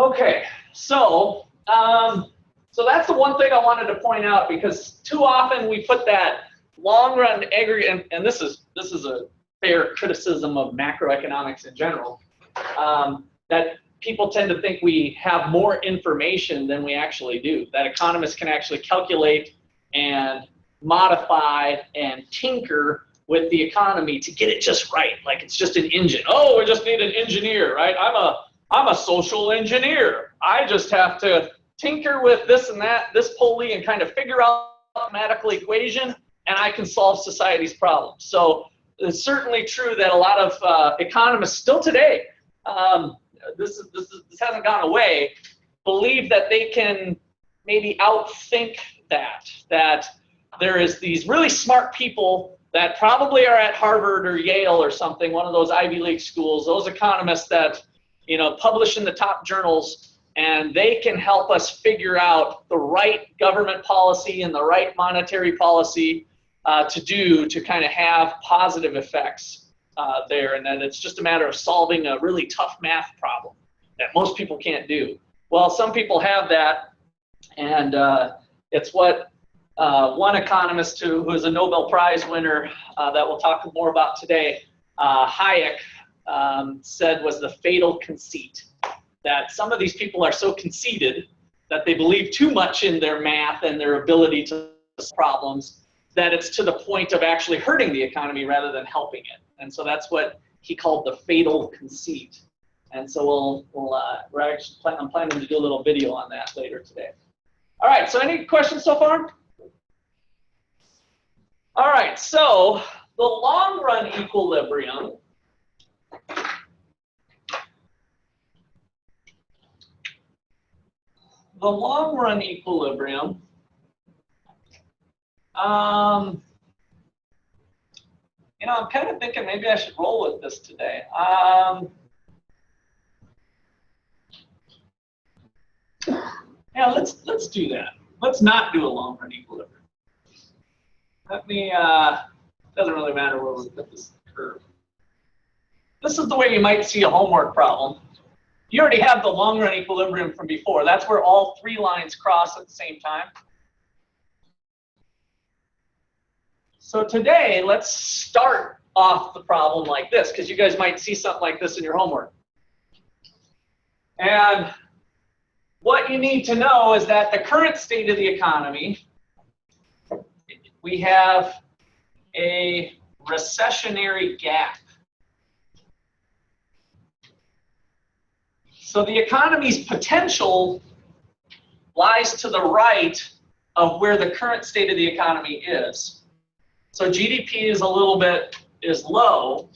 Okay, so so that's the one thing I wanted to point out, because too often we put that long-run aggregate, and this is a fair criticism of macroeconomics in general, that people tend to think we have more information than we actually do, that economists can actually calculate and modify and tinker with the economy to get it just right, like it's just an engine. Oh, we just need an engineer, right? I'm a social engineer. I just have to tinker with this and that, this pulley, and kind of figure out a mathematical equation, and I can solve society's problems. So it's certainly true that a lot of economists still today, this hasn't gone away, believe that they can maybe outthink that there is these really smart people that probably are at Harvard or Yale or something, one of those Ivy League schools, those economists that, you know, publish in the top journals, and they can help us figure out the right government policy and the right monetary policy to kind of have positive effects there, and then it's just a matter of solving a really tough math problem that most people can't do. Well, some people have that, and it's what one economist who is a Nobel Prize winner that we'll talk more about today, Hayek, said was the fatal conceit, that some of these people are so conceited that they believe too much in their math and their ability to solve problems that it's to the point of actually hurting the economy rather than helping it. And so that's what he called the fatal conceit. And so I'm planning to do a little video on that later today. All right, so any questions so far? All right, so the long-run equilibrium you know, I'm kind of thinking maybe I should roll with this today. Yeah, let's do that. Let's not do a long-run equilibrium. Let me, doesn't really matter where we put this curve. This is the way you might see a homework problem. You already have the long-run equilibrium from before. That's where all three lines cross at the same time. So today, let's start off the problem like this, because you guys might see something like this in your homework. And what you need to know is that the current state of the economy, we have a recessionary gap. So the economy's potential lies to the right of where the current state of the economy is. So GDP is is low,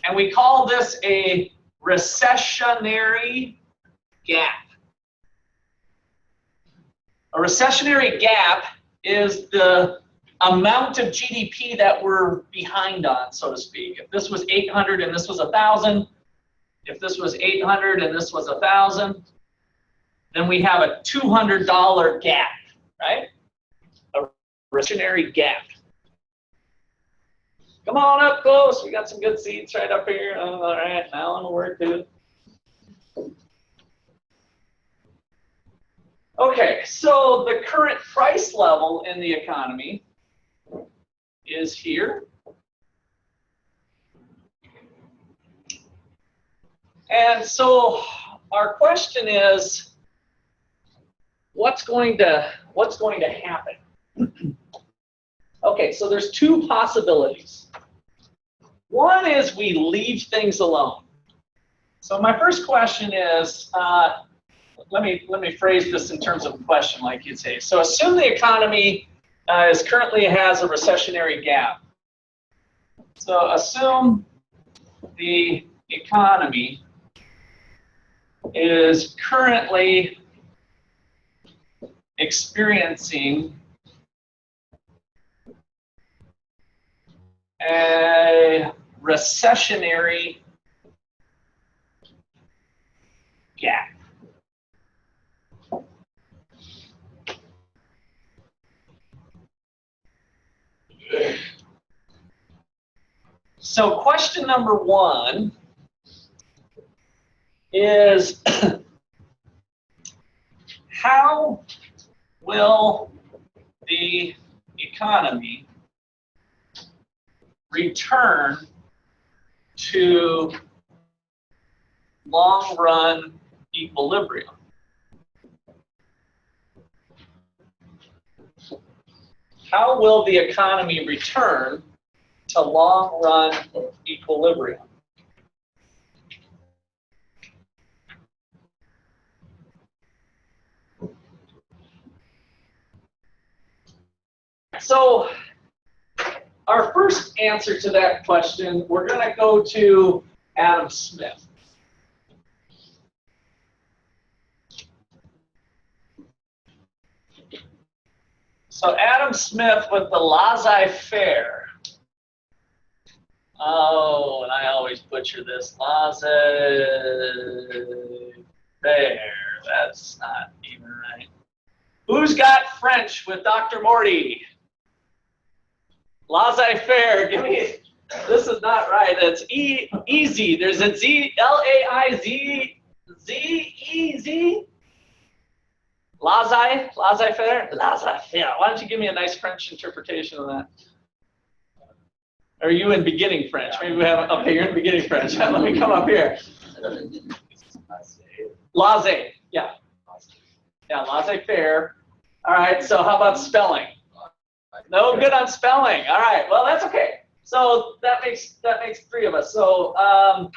and we call this a recessionary gap. A recessionary gap is the amount of GDP that we're behind on, so to speak. If this was 800 and this was 1,000, if this was 800 and this was 1,000, then we have a $200 gap, right? A recessionary gap. Come on up close. We got some good seats right up here. All right, now on the word, dude. Okay, so the current price level in the economy is here. And so our question is, what's going to happen? Okay, so there's two possibilities. One is we leave things alone. So my first question is, let me phrase this in terms of a question, like you'd say. So assume the economy currently has a recessionary gap. So assume the economy is currently experiencing a recessionary gap. So question number one is, how will the economy return to long-run equilibrium? How will the economy return to long-run equilibrium? So our first answer to that question, we're going to go to Adam Smith. So Adam Smith with the laissez-faire. Oh, and I always butcher this. Laissez-faire. That's not even right. Who's got French with Dr. Morty? Laissez-faire. Give me. This is not right. It's easy. There's a Z, L-A-I-Z, Z-E-Z. Laissez-faire? Laissez-faire. Why don't you give me a nice French interpretation of that? Are you in beginning French? Maybe we have, okay, you're in beginning French. Let me come up here. Laissez, yeah. Yeah, laissez-faire. All right, so how about spelling? No good on spelling. All right, well, that's okay. So that makes three of us. So I'm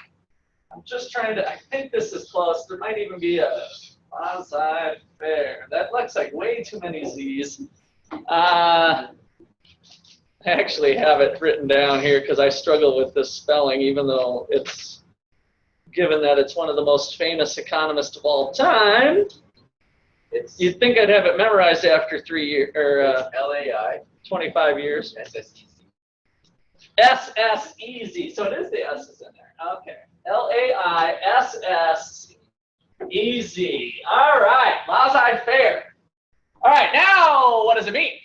just trying to, I think this is close. There might even be a laissez-faire. That looks like way too many Z's. I actually have it written down here because I struggle with this spelling, even though it's, given that it's one of the most famous economists of all time, you'd think I'd have it memorized after 3 years, or L-A-I, 25 years. S-S-E-Z. So it is the S's in there. Okay. L-A-I-S-S-E-Z. All right. Laissez-faire. All right. Now, what does it mean?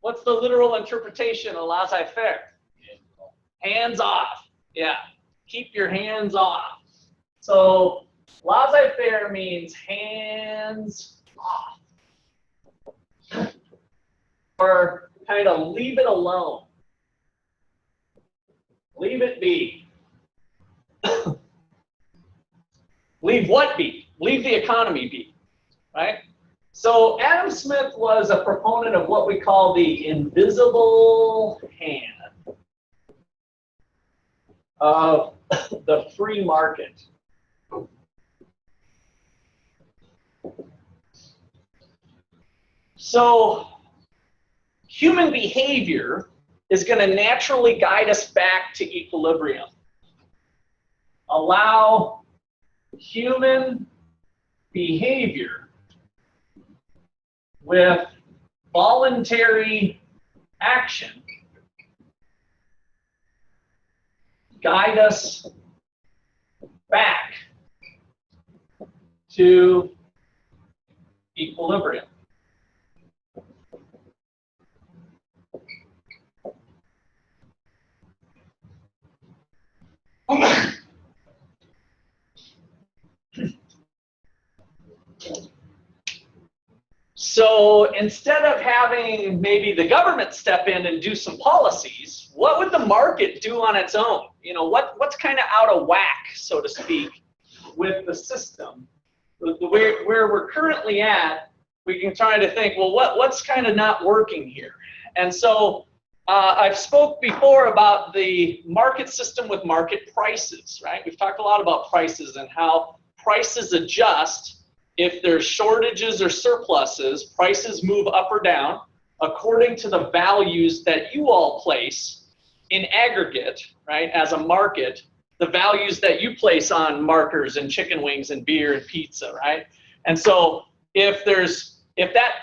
What's the literal interpretation of laissez-faire? Hands off. Yeah. Keep your hands off. So laissez-faire means hands off. Or kind of leave it alone. Leave it be. Leave what be? Leave the economy be, right? So Adam Smith was a proponent of what we call the invisible hand of the free market. So human behavior is going to naturally guide us back to equilibrium. Allow human behavior with voluntary action guide us back to equilibrium. So instead of having maybe the government step in and do some policies, what would the market do on its own? You know, what's kind of out of whack, so to speak, with the system? Where we're currently at, we can try to think, well, what's kind of not working here? And so I've spoke before about the market system with market prices, right? We've talked a lot about prices and how prices adjust. If there's shortages or surpluses, prices move up or down according to the values that you all place in aggregate, right, as a market, the values that you place on markers and chicken wings and beer and pizza, right? And so if that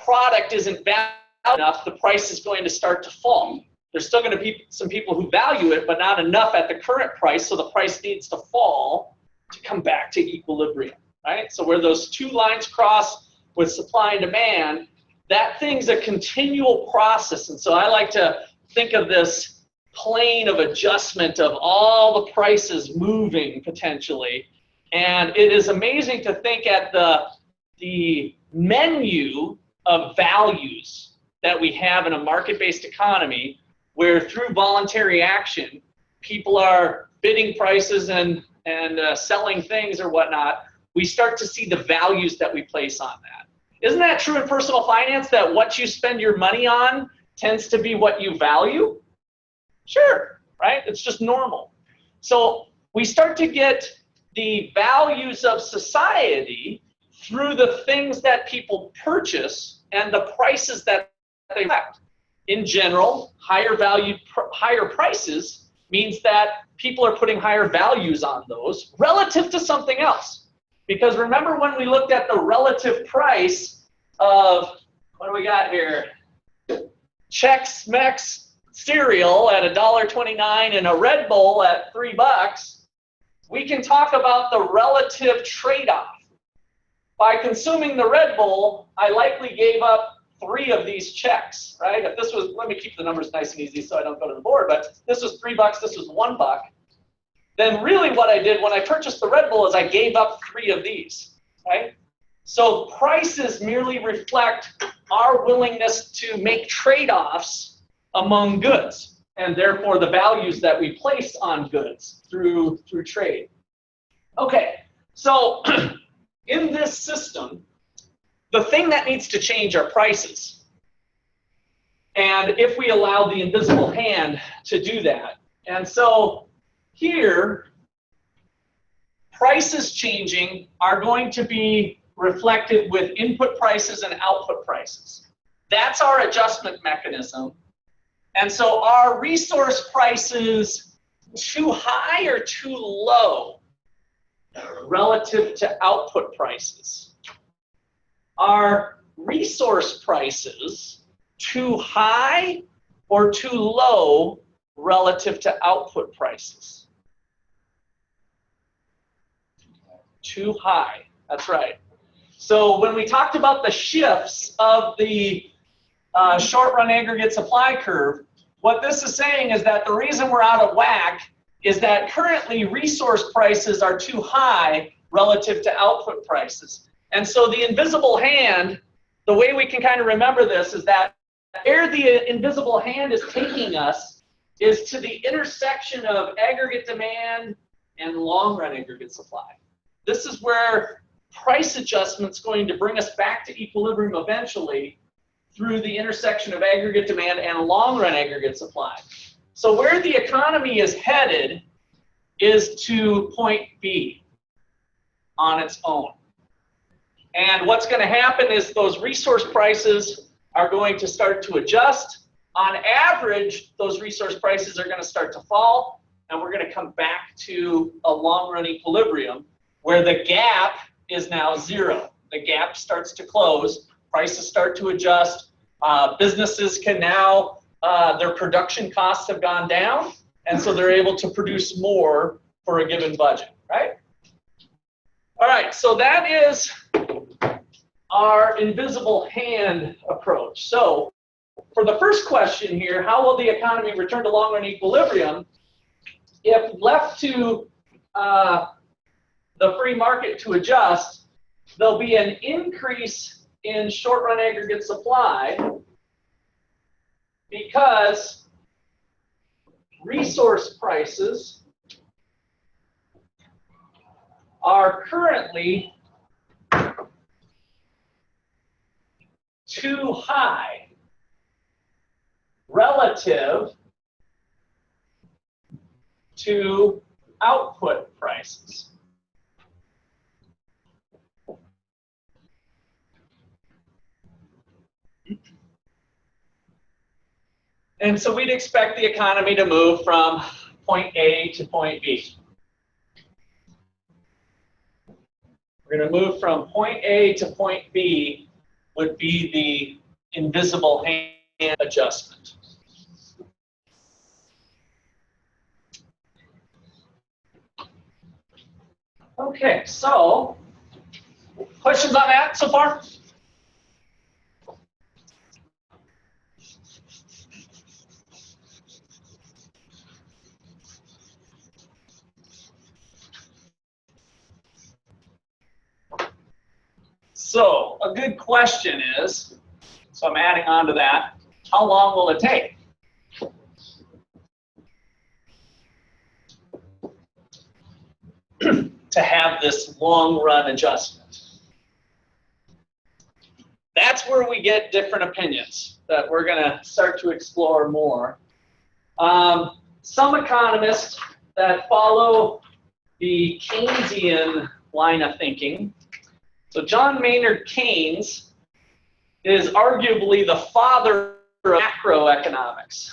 product isn't valued enough, the price is going to start to fall. There's still going to be some people who value it, but not enough at the current price, so the price needs to fall to come back to equilibrium. Right? So where those two lines cross with supply and demand, that thing's a continual process. And so I like to think of this plane of adjustment of all the prices moving potentially. And it is amazing to think at the the menu of values that we have in a market-based economy, where through voluntary action, people are bidding prices and selling things or whatnot, we start to see the values that we place on that. Isn't that true in personal finance, that what you spend your money on tends to be what you value? Sure, right? It's just normal. So we start to get the values of society through the things that people purchase and the prices that they reflect. In general, higher prices means that people are putting higher values on those relative to something else. Because remember when we looked at the relative price of, what do we got here? Chex Mix cereal at $1.29 and a Red Bull at $3, we can talk about the relative trade-off. By consuming the Red Bull, I likely gave up 3 of these checks, right? If this was, let me keep the numbers nice and easy so I don't go to the board, but this was $3, this was $1, then really what I did when I purchased the Red Bull is I gave up 3 of these, right? So prices merely reflect our willingness to make trade-offs among goods, and therefore the values that we place on goods through trade. Okay, so in this system, the thing that needs to change are prices. And if we allow the invisible hand to do that. And so here, prices changing are going to be reflected with input prices and output prices. That's our adjustment mechanism. And so are resource prices too high or too low relative to output prices? Are resource prices too high or too low relative to output prices? Too high, that's right. So when we talked about the shifts of the short-run aggregate supply curve, what this is saying is that the reason we're out of whack is that currently resource prices are too high relative to output prices. And so the invisible hand, the way we can kind of remember this is that where the invisible hand is taking us is to the intersection of aggregate demand and long-run aggregate supply. This is where price adjustment's going to bring us back to equilibrium eventually through the intersection of aggregate demand and long-run aggregate supply. So where the economy is headed is to point B on its own. And what's going to happen is those resource prices are going to start to adjust. On average, those resource prices are going to start to fall, and we're going to come back to a long-run equilibrium where the gap is now 0. The gap starts to close, prices start to adjust, businesses can now, their production costs have gone down, and so they're able to produce more for a given budget, right? All right, so that is our invisible hand approach. So for the first question here, how will the economy return to long-run equilibrium? If left to the free market to adjust, there'll be an increase in short-run aggregate supply because resource prices are currently too high relative to output prices. And so we'd expect the economy to move from point A to point B. We're going to move from point A to point B would be the invisible hand adjustment. Okay, so questions on that so far? So a good question is, so I'm adding on to that, how long will it take? To have this long run adjustment? That's where we get different opinions that we're going to start to explore more. Some economists that follow the Keynesian line of thinking. So John Maynard Keynes is arguably the father of macroeconomics.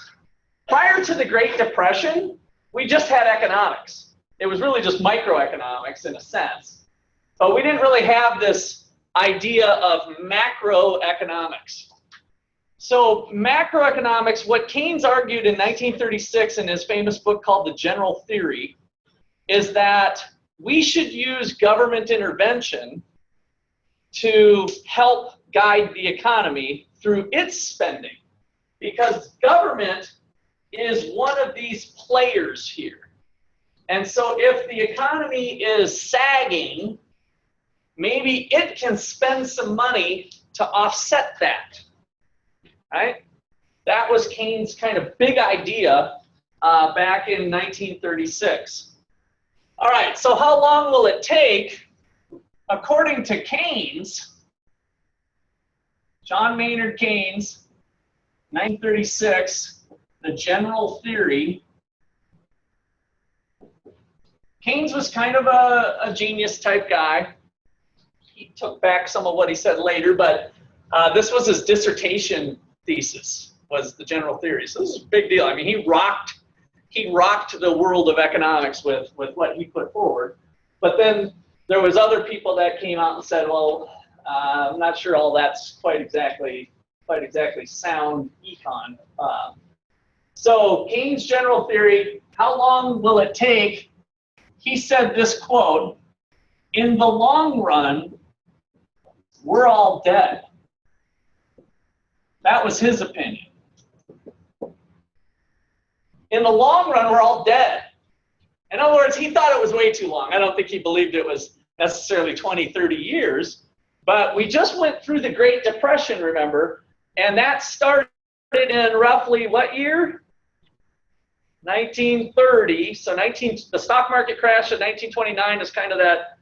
Prior to the Great Depression, we just had economics. It was really just microeconomics in a sense. But we didn't really have this idea of macroeconomics. So macroeconomics, what Keynes argued in 1936 in his famous book called The General Theory, is that we should use government intervention to help guide the economy through its spending, because government is one of these players here. And so if the economy is sagging, maybe it can spend some money to offset that, right? That was Keynes' kind of big idea back in 1936. All right, so how long will it take? According to Keynes, John Maynard Keynes, 1936, The General Theory. Keynes was kind of a genius type guy. He took back some of what he said later, but this was his dissertation thesis, was the general theory. So this is a big deal. I mean, he rocked the world of economics with what he put forward. But then there was other people that came out and said, well, I'm not sure all that's quite exactly sound econ. So Keynes' general theory, how long will it take? He said this quote, "In the long run, we're all dead." That was his opinion. In the long run, we're all dead. In other words, he thought it was way too long. I don't think he believed it was necessarily 20, 30 years. But we just went through the Great Depression, remember? And that started in roughly what year? 1930. So the stock market crash in 1929 is kind of that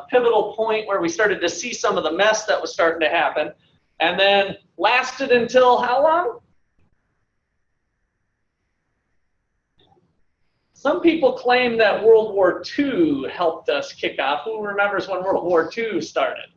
pivotal point where we started to see some of the mess that was starting to happen. And then lasted until how long? Some people claim that World War II helped us kick off. Who remembers when World War II started?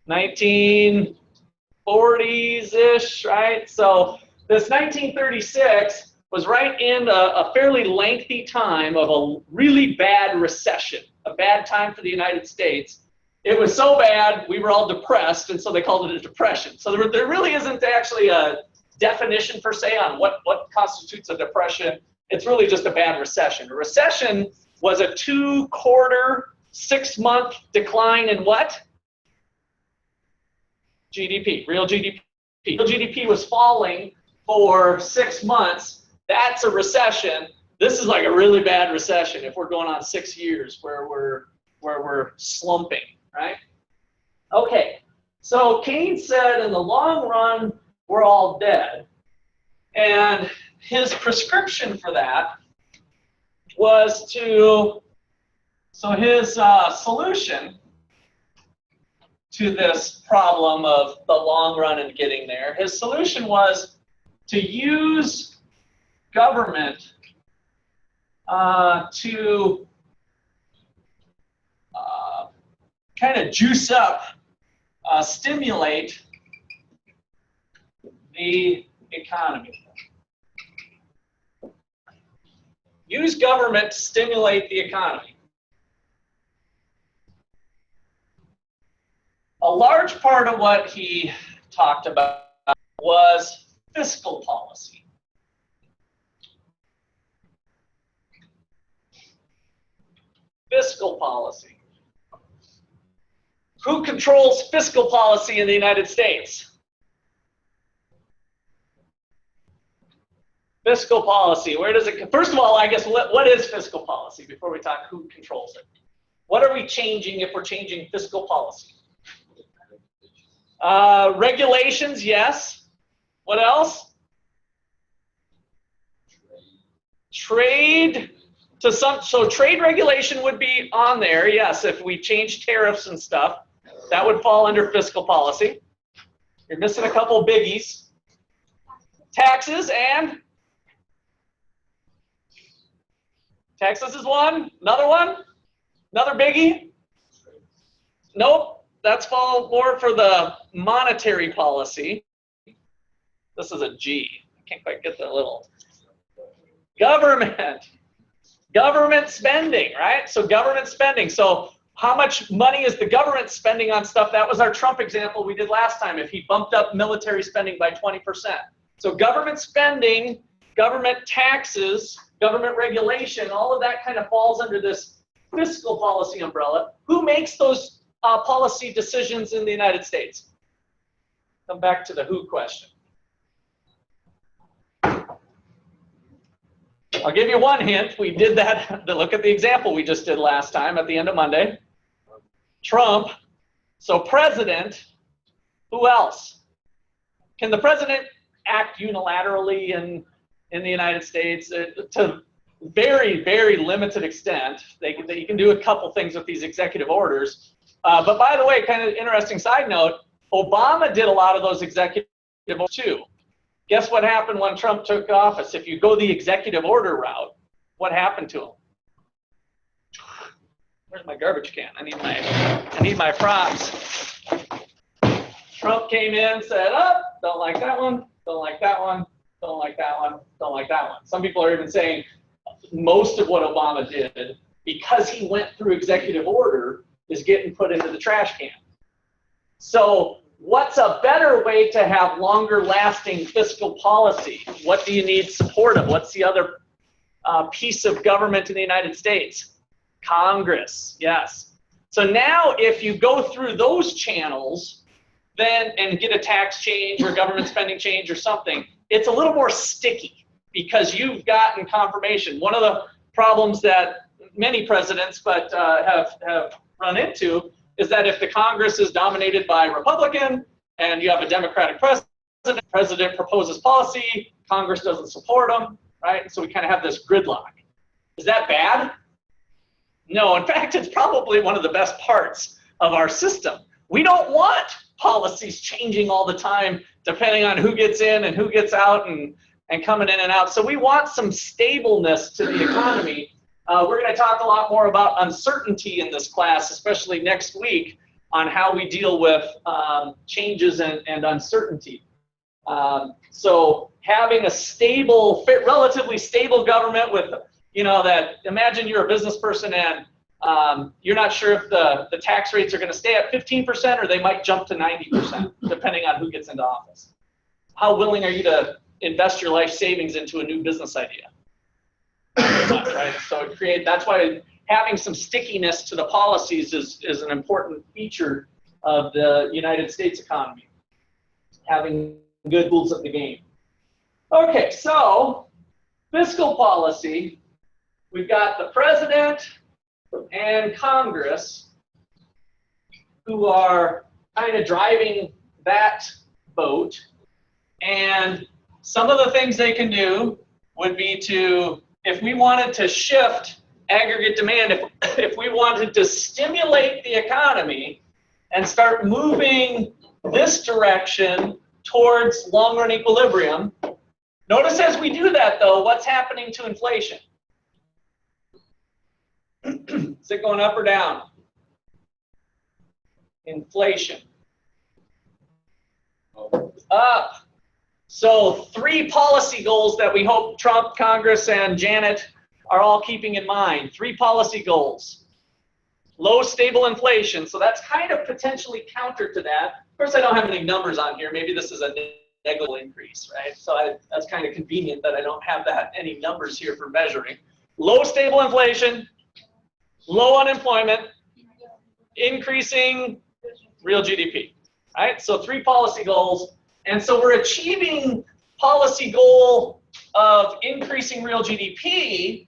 1940s-ish, right? So this 1936 was right in a fairly lengthy time of a really bad recession, a bad time for the United States. It was so bad, we were all depressed, and so they called it a depression. So there really isn't actually a definition per se on what constitutes a depression. It's really just a bad recession. A recession was a 2-quarter, 6-month decline in what? GDP, real GDP. Real GDP was falling for 6 months. That's a recession. This is like a really bad recession if we're going on 6 years where we're slumping, right? Okay, so Keynes said in the long run, we're all dead. And his prescription for that was his solution to this problem of the long run and getting there, his solution was to use government to kind of juice up, stimulate the economy. Use government to stimulate the economy. A large part of what he talked about was fiscal policy. Fiscal policy. Who controls fiscal policy in the United States? Fiscal policy, where does it, first of all, I guess, what is fiscal policy before we talk who controls it? What are we changing if we're changing fiscal policy? Regulations, yes. What else? Trade to some, so trade regulation would be on there, yes. If we change tariffs and stuff, that would fall under fiscal policy. You're missing a couple biggies. Taxes and taxes is one. Another one? Another biggie? Nope. That's fall more for the monetary policy. This is a G. I can't quite get the little. Government. Government spending, right? So government spending. So how much money is the government spending on stuff? That was our Trump example we did last time, if he bumped up military spending by 20%. So government spending, government taxes, government regulation, all of that kind of falls under this fiscal policy umbrella. Who makes those policy decisions in the United States? Come back to the who question. I'll give you one hint. We did that. Look at the example we just did last time at the end of Monday. Trump. So president. Who else? Can the president act unilaterally in the United States? To very, very limited extent. They can do a couple things with these executive orders. But by the way, kind of interesting side note, Obama did a lot of those executive orders too. Guess what happened when Trump took office? If you go the executive order route, what happened to him? Where's my garbage can? I need my props. Trump came in, said, oh, don't like that one, don't like that one, don't like that one, don't like that one. Some people are even saying most of what Obama did, because he went through executive order, is getting put into the trash can. So what's a better way to have longer lasting fiscal policy? What do you need support of? What's the other piece of government in the United States? Congress, yes. So now if you go through those channels then and get a tax change or government spending change or something, it's a little more sticky because you've gotten confirmation. One of the problems that many presidents have run into is that if the Congress is dominated by Republican and you have a Democratic president proposes policy, Congress doesn't support them, right? So we kind of have this gridlock. Is that bad? No, in fact, it's probably one of the best parts of our system. We don't want policies changing all the time depending on who gets in and who gets out and coming in and out. So we want some stableness to the economy. We're going to talk a lot more about uncertainty in this class, especially next week, on how we deal with changes and uncertainty. So having a stable, relatively stable government with, that imagine you're a business person and you're not sure if the tax rates are going to stay at 15% or they might jump to 90%, depending on who gets into office. How willing are you to invest your life savings into a new business idea? Right? So that's why having some stickiness to the policies is an important feature of the United States economy. Having good rules of the game. Okay, so fiscal policy, we've got the president and Congress who are kind of driving that boat, and some of the things they can do would be to, if we wanted to shift aggregate demand, if we wanted to stimulate the economy and start moving this direction towards long-run equilibrium, notice as we do that, though, what's happening to inflation? Is it going up or down? Inflation. Up. So 3 policy goals that we hope Trump, Congress, and Janet are all keeping in mind. 3 policy goals. Low, stable inflation. So that's kind of potentially counter to that. Of course, I don't have any numbers on here. Maybe this is a negligible increase, right? So that's kind of convenient that I don't have any numbers here for measuring. Low, stable inflation. Low unemployment. Increasing real GDP. Right? So 3 policy goals. And so we're achieving policy goal of increasing real GDP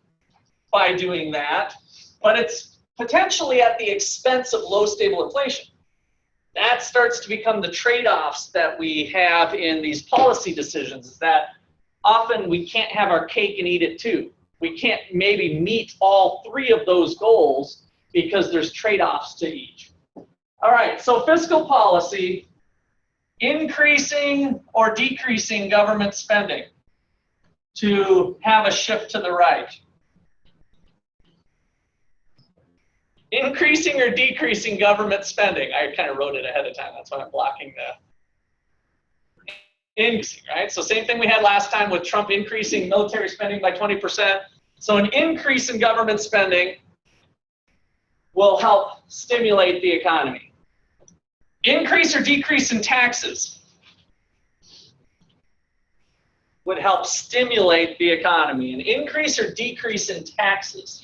by doing that, but it's potentially at the expense of low stable inflation. That starts to become the trade-offs that we have in these policy decisions, is that often we can't have our cake and eat it too. We can't maybe meet all three of those goals because there's trade-offs to each. All right, so fiscal policy, increasing or decreasing government spending to have a shift to the right. Increasing or decreasing government spending. I kind of wrote it ahead of time. That's why I'm blocking the increasing, right? So same thing we had last time with Trump increasing military spending by 20%. So an increase in government spending will help stimulate the economy. Increase or decrease in taxes would help stimulate the economy. An increase or decrease in taxes,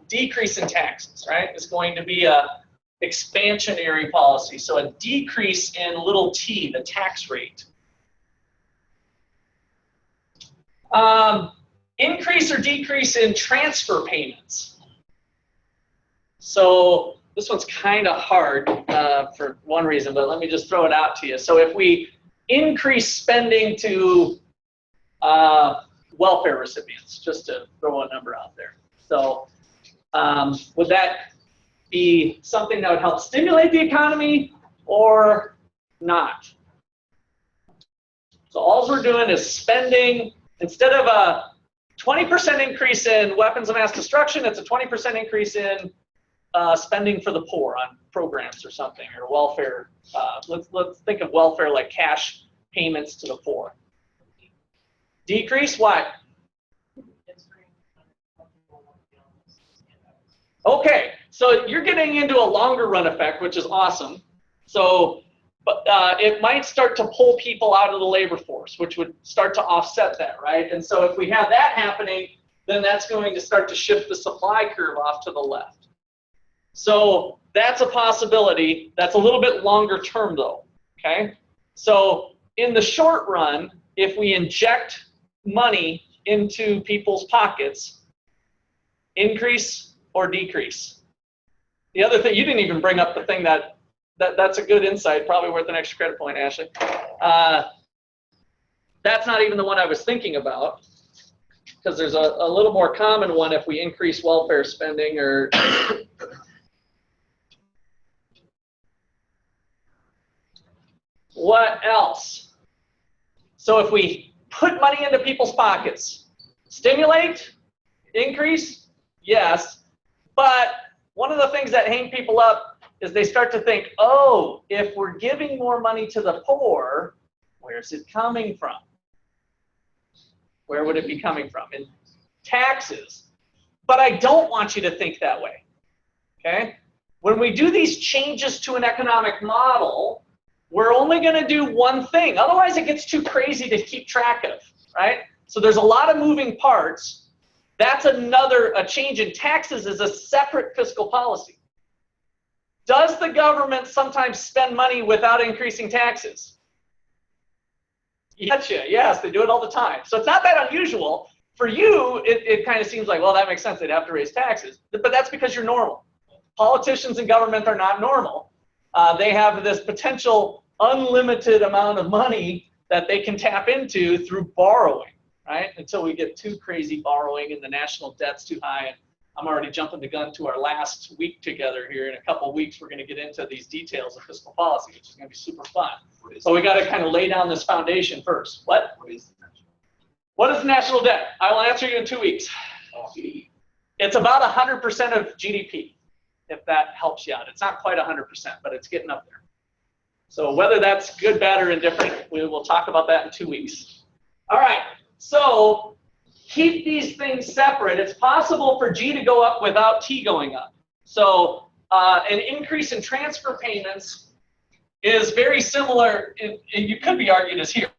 decrease in taxes, right, is going to be a expansionary policy. So a decrease in little t, the tax rate. Increase or decrease in transfer payments. So this one's kind of hard for one reason, but let me just throw it out to you. So if we increase spending to welfare recipients, just to throw a number out there. So would that be something that would help stimulate the economy or not? So all we're doing is spending, instead of a 20% increase in weapons of mass destruction, it's a 20% increase in spending for the poor on programs or something, or welfare. Let's think of welfare like cash payments to the poor. Decrease, why? Okay, so you're getting into a longer run effect, which is awesome. So, but it might start to pull people out of the labor force, which would start to offset that, right? And so if we have that happening, then that's going to start to shift the supply curve off to the left. So that's a possibility. That's a little bit longer term though, okay? So in the short run, if we inject money into people's pockets, increase or decrease. The other thing, you didn't even bring up the thing that's a good insight, probably worth an extra credit point, Ashley. That's not even the one I was thinking about, because there's a little more common one if we increase welfare spending or what else? So if we put money into people's pockets, stimulate, increase, yes, but one of the things that hang people up is they start to think, oh, if we're giving more money to the poor, where's it coming from? Where would it be coming from? In taxes. But I don't want you to think that way, okay? When we do these changes to an economic model, we're only going to do one thing. Otherwise, it gets too crazy to keep track of, right? So there's a lot of moving parts. That's a change in taxes is a separate fiscal policy. Does the government sometimes spend money without increasing taxes? Gotcha. Yes, they do it all the time. So it's not that unusual. For you, it kind of seems like, well, that makes sense. They'd have to raise taxes. But that's because you're normal. Politicians and government are not normal. They have this potential unlimited amount of money that they can tap into through borrowing, right? Until we get too crazy borrowing and the national debt's too high. And I'm already jumping the gun to our last week together here. In a couple of weeks, we're going to get into these details of fiscal policy, which is going to be super fun. So we got to kind of lay down this foundation first. What is the national debt? I will answer you in 2 weeks. It's about 100% of GDP, if that helps you out. It's not quite 100%, but it's getting up there. So whether that's good, bad, or indifferent, we will talk about that in 2 weeks. All right, so keep these things separate. It's possible for G to go up without T going up. So an increase in transfer payments is very similar, and you could be argued as here.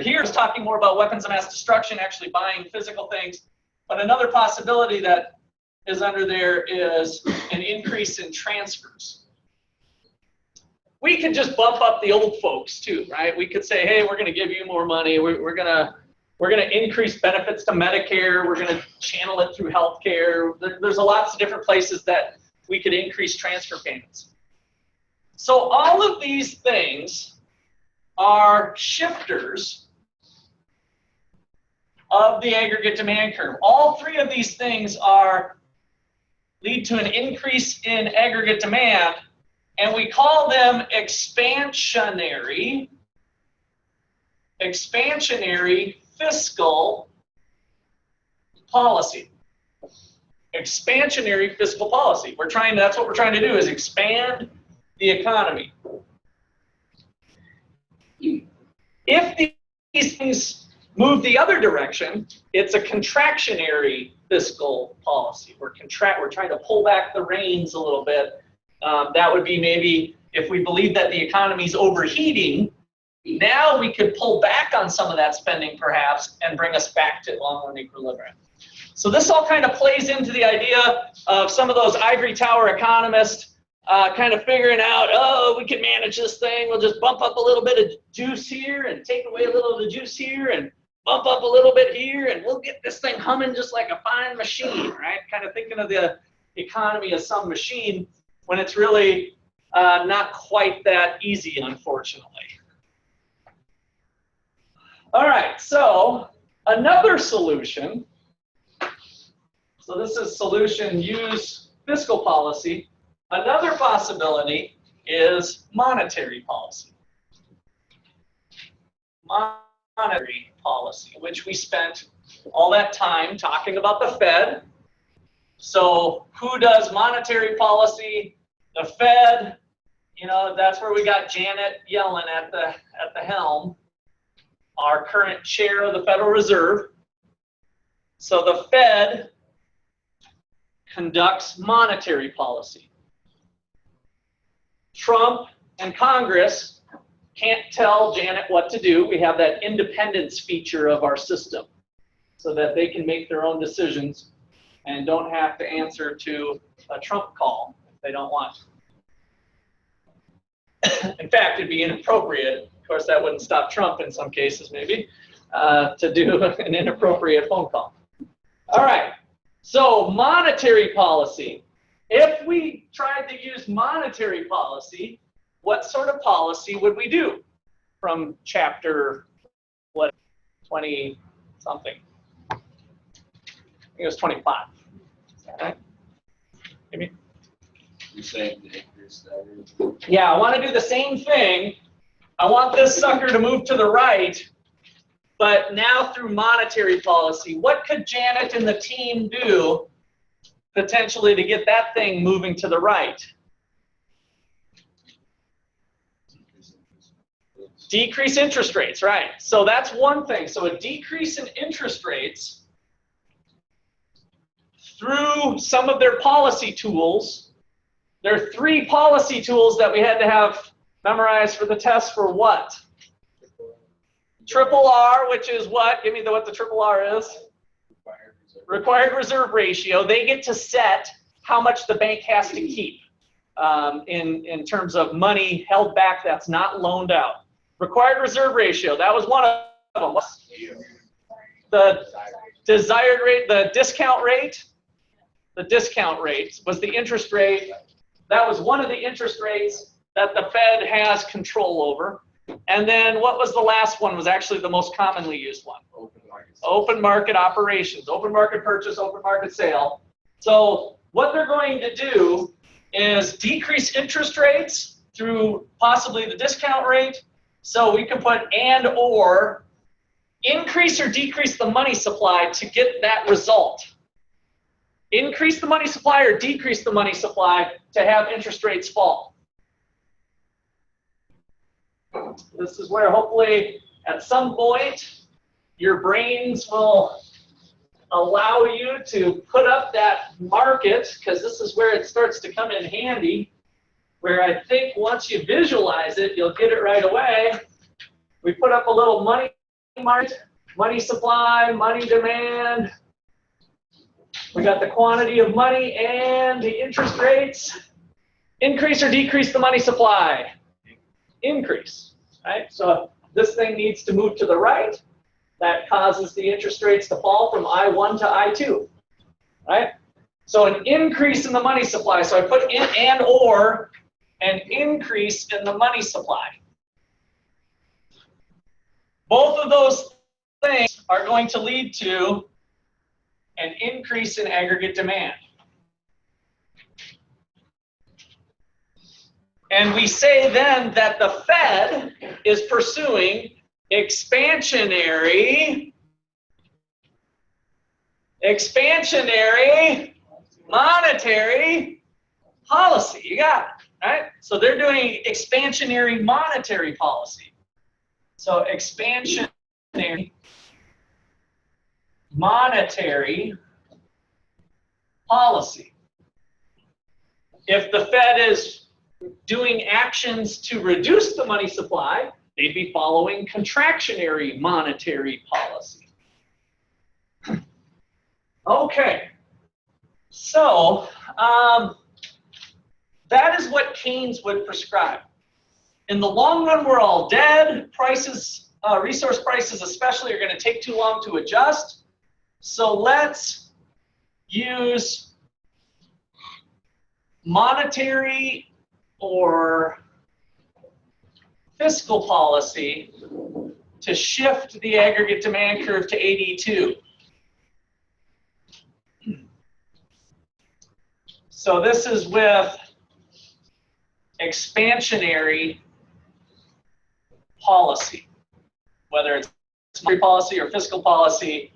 Here is talking more about weapons of mass destruction, actually buying physical things. But another possibility that is under there is an increase in transfers. We could just bump up the old folks too, right? We could say, hey, we're going to give you more money. We're going to increase benefits to Medicare. We're going to channel it through healthcare. There's lots of different places that we could increase transfer payments. So all of these things are shifters of the aggregate demand curve. All three of these things lead to an increase in aggregate demand, and we call them expansionary fiscal policy. Expansionary fiscal policy. That's what we're trying to do, is expand the economy. If these things move the other direction, it's a contractionary fiscal policy. We're trying to pull back the reins a little bit. That would be maybe if we believe that the economy's overheating, now we could pull back on some of that spending perhaps and bring us back to long-run equilibrium. So this all kind of plays into the idea of some of those ivory tower economists kind of figuring out, oh, we can manage this thing. We'll just bump up a little bit of juice here and take away a little of the juice here and bump up a little bit here, and we'll get this thing humming just like a fine machine, right? Kind of thinking of the economy as some machine when it's really not quite that easy, unfortunately. All right, so another solution. So this is solution, use fiscal policy. Another possibility is monetary policy. Monetary policy, which we spent all that time talking about the Fed. So who does monetary policy? The Fed. You know, that's where we got Janet Yellen at the helm, our current chair of the Federal Reserve. So the Fed conducts monetary policy. Trump and Congress can't tell Janet what to do. We have that independence feature of our system so that they can make their own decisions and don't have to answer to a Trump call if they don't want. In fact, it'd be inappropriate. Of course, that wouldn't stop Trump in some cases, maybe, to do an inappropriate phone call. All right, so monetary policy. If we tried to use monetary policy, what sort of policy would we do from chapter, 20 something? I think it was 25. Okay. Maybe? You're saying the increase that? Yeah, I want to do the same thing. I want this sucker to move to the right, but now through monetary policy. What could Janet and the team do potentially to get that thing moving to the right? Decrease interest rates, right. So that's one thing. So a decrease in interest rates through some of their policy tools. There are 3 policy tools that we had to have memorized for the test for what? Triple R, which is what? Give me what the triple R is. Required reserve ratio. They get to set how much the bank has to keep in terms of money held back that's not loaned out. Required reserve ratio, that was one of them. The desired rate, the discount rate. The discount rate was the interest rate. That was one of the interest rates that the Fed has control over. And then what was the last one? Was actually the most commonly used one. Open market operations, open market purchase, open market sale. So what they're going to do is decrease interest rates through possibly the discount rate. So we can put and or increase or decrease the money supply to get that result. Increase the money supply or decrease the money supply to have interest rates fall. This is where hopefully at some point your brains will allow you to put up that market, because this is where it starts to come in handy, where I think once you visualize it, you'll get it right away. We put up a little money market, money supply, money demand. We got the quantity of money and the interest rates. Increase or decrease the money supply? Increase, right? So this thing needs to move to the right. That causes the interest rates to fall from I1 to I2, right? So an increase in the money supply. So I put in and or an increase in the money supply. Both of those things are going to lead to an increase in aggregate demand. And we say then that the Fed is pursuing expansionary monetary policy. You got it, right? So they're doing expansionary monetary policy. So expansionary monetary policy. If the Fed is doing actions to reduce the money supply, they'd be following contractionary monetary policy. Okay, so that is what Keynes would prescribe. In the long run, we're all dead. Prices, resource prices especially, are going to take too long to adjust. So let's use monetary or fiscal policy to shift the aggregate demand curve to AD2. So this is with expansionary policy, whether it's monetary policy or fiscal policy.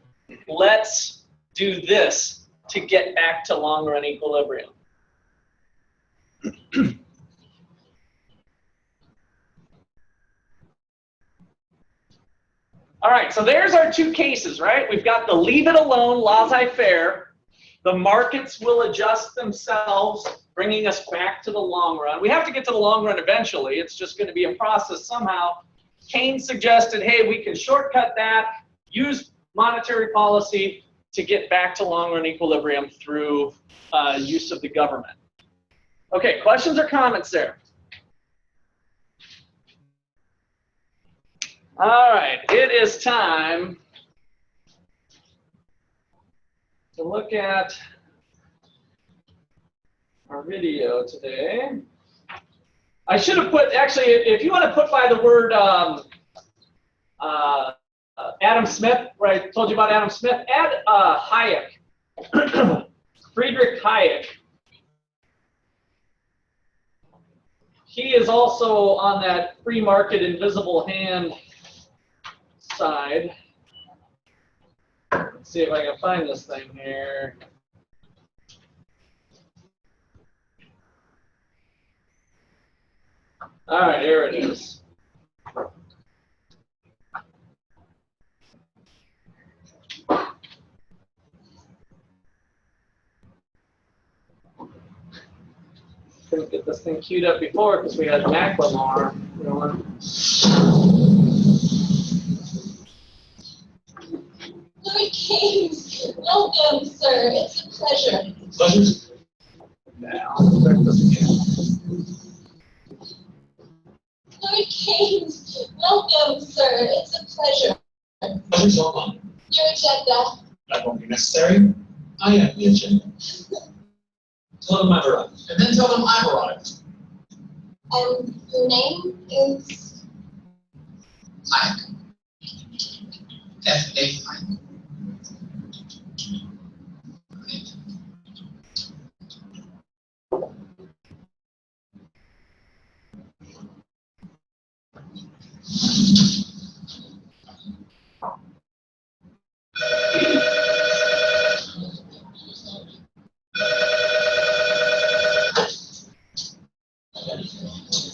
Let's do this to get back to long-run equilibrium. All right, so there's our two cases, right? We've got the leave it alone, laissez-faire. The markets will adjust themselves, bringing us back to the long run. We have to get to the long run eventually. It's just going to be a process somehow. Keynes suggested, hey, we can shortcut that, use monetary policy to get back to long run equilibrium through use of the government. Okay, questions or comments there? All right, it is time to look at our video today. I should have put, actually, if you want to put by the word Adam Smith, where I told you about Adam Smith, add Hayek, Friedrich Hayek. He is also on that free market invisible hand side. Let's see if I can find this thing here. All right, here it is. Couldn't get this thing queued up before because we had Macklemore going. Lord Keynes, welcome, sir. It's a pleasure. Pleasure. Now, check this again. Lord Keynes, welcome, sir. It's a pleasure. Pleasure's all mine. Your agenda. That won't be necessary. I have the agenda. Tell them I've arrived. And then tell them I've arrived. And your name is? Hayek. F.A. Hayek.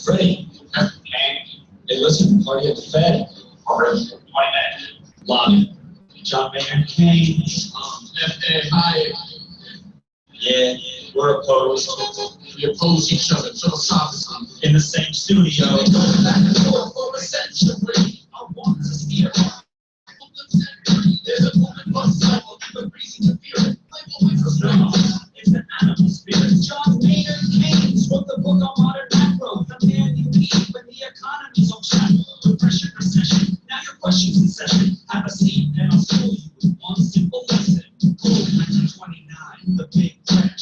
Freddie. Hey, listen, party at the Fed. Already? Why that? Lobby. John Maynard, Keynes, F.A. Hayek. Yeah, we're opposed. We oppose each other philosophically in the same studio. Going back and forth for a century. I want to steer. There's a woman bus cycle, but breezy to fear it. Like always a strong. It's an animal spirit. John Maynard Keynes wrote the book on modern macro. The man you need when the economy's on track. Depression, recession. Now your questions in session. Have a seat and I'll show you with one simple lesson. Rule 1929, the big threat.